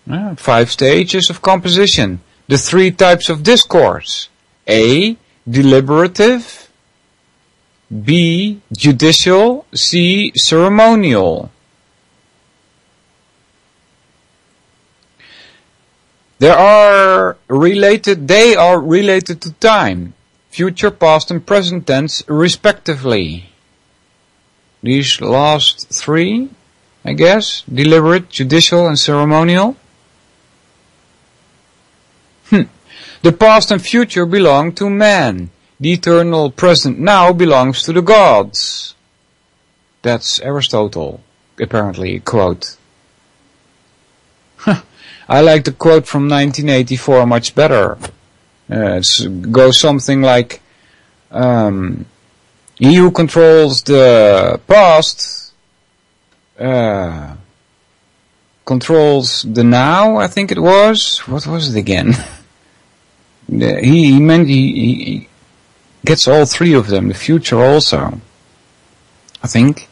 5 stages of composition. The 3 types of discourse. A. Deliberative. B. Judicial. C. Ceremonial. They are related to time, future, past and present tense respectively. These last three, I guess, deliberate, judicial, and ceremonial. The past and future belong to man. The eternal present now belongs to the gods. That's Aristotle, apparently, quote. I like the quote from 1984 much better. It goes something like, he who controls the past controls the now, I think it was. What was it again? He gets all three of them, the future also, I think.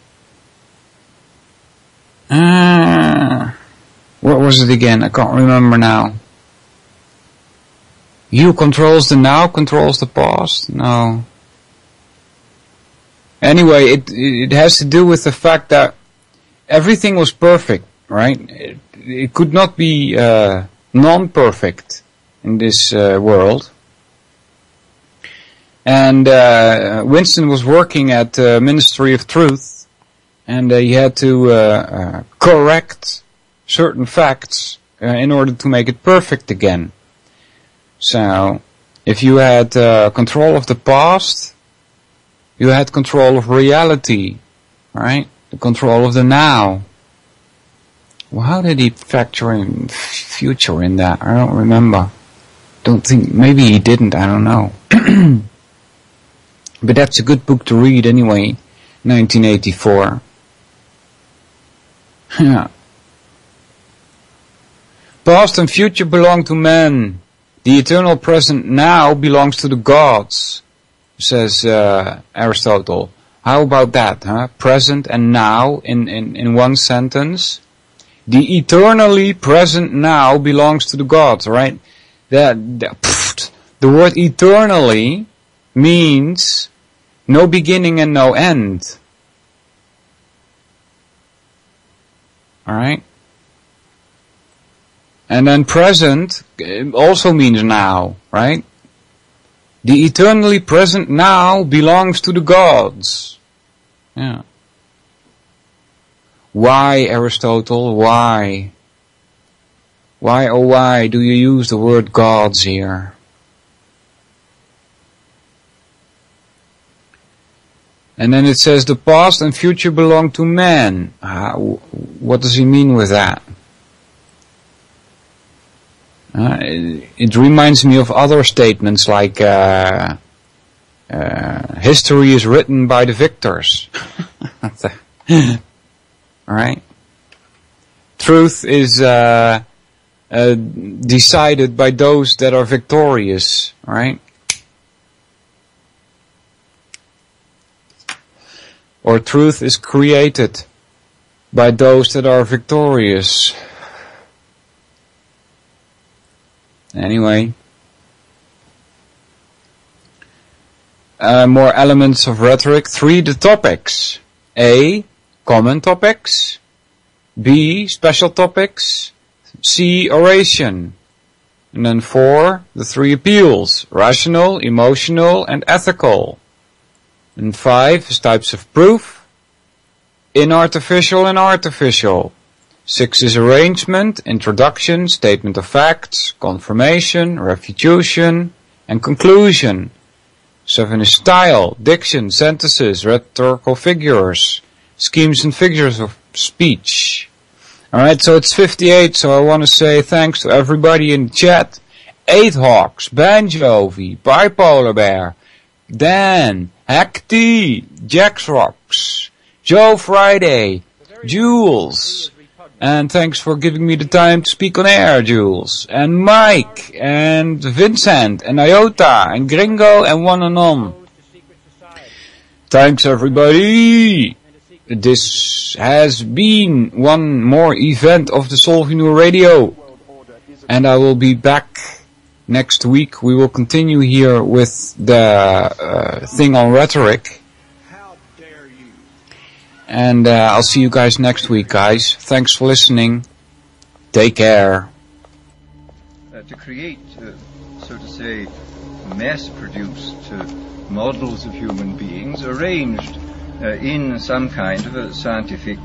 What was it again? I can't remember now. He who controls the now controls the past? No. Anyway, it has to do with the fact that everything was perfect, right? It could not be non-perfect in this world. And Winston was working at the Ministry of Truth, and he had to correct certain facts in order to make it perfect again. So, if you had control of the past, you had control of reality, right? The control of the now. Well, how did he factor in future in that? I don't remember. Don't think, maybe he didn't, I don't know. But that's a good book to read anyway, 1984. Yeah. Past and future belong to man. The eternal present now belongs to the gods, says Aristotle. How about that, huh? Present and now in one sentence. The eternally present now belongs to the gods, right? The word eternally means no beginning and no end. Alright? And then present also means now, right? The eternally present now belongs to the gods. Yeah. Why, Aristotle? Why? Why, oh why, do you use the word gods here? And then it says the past and future belong to man. What does he mean with that? It reminds me of other statements like history is written by the victors. Alright? Truth is decided by those that are victorious. Alright? Or truth is created by those that are victorious. Anyway. More elements of rhetoric. 3, the topics. A, common topics. B, special topics. C, oration. And then 4, the 3 appeals. Rational, emotional, and ethical. And 5 is types of proof. Inartificial and artificial. 6 is arrangement, introduction, statement of facts, confirmation, refutation, and conclusion. 7 is style, diction, sentences, rhetorical figures, schemes and figures of speech. Alright, so it's 58, so I want to say thanks to everybody in the chat. 8 Hawks, Banjovi, Bipolar Bear, Dan, Hack T, Jax Rocks, Joe Friday, Jules, and thanks for giving me the time to speak on air, Jules, and Mike, and Vincent, and Iota, and Gringo, and One and On. Thanks everybody! This has been one more event of the Solvinur Radio, and I will be back next week. We will continue here with the thing on rhetoric. How dare you? And I'll see you guys next week, guys. Thanks for listening. Take care. To create, so to say, mass-produced models of human beings arranged in some kind of a scientific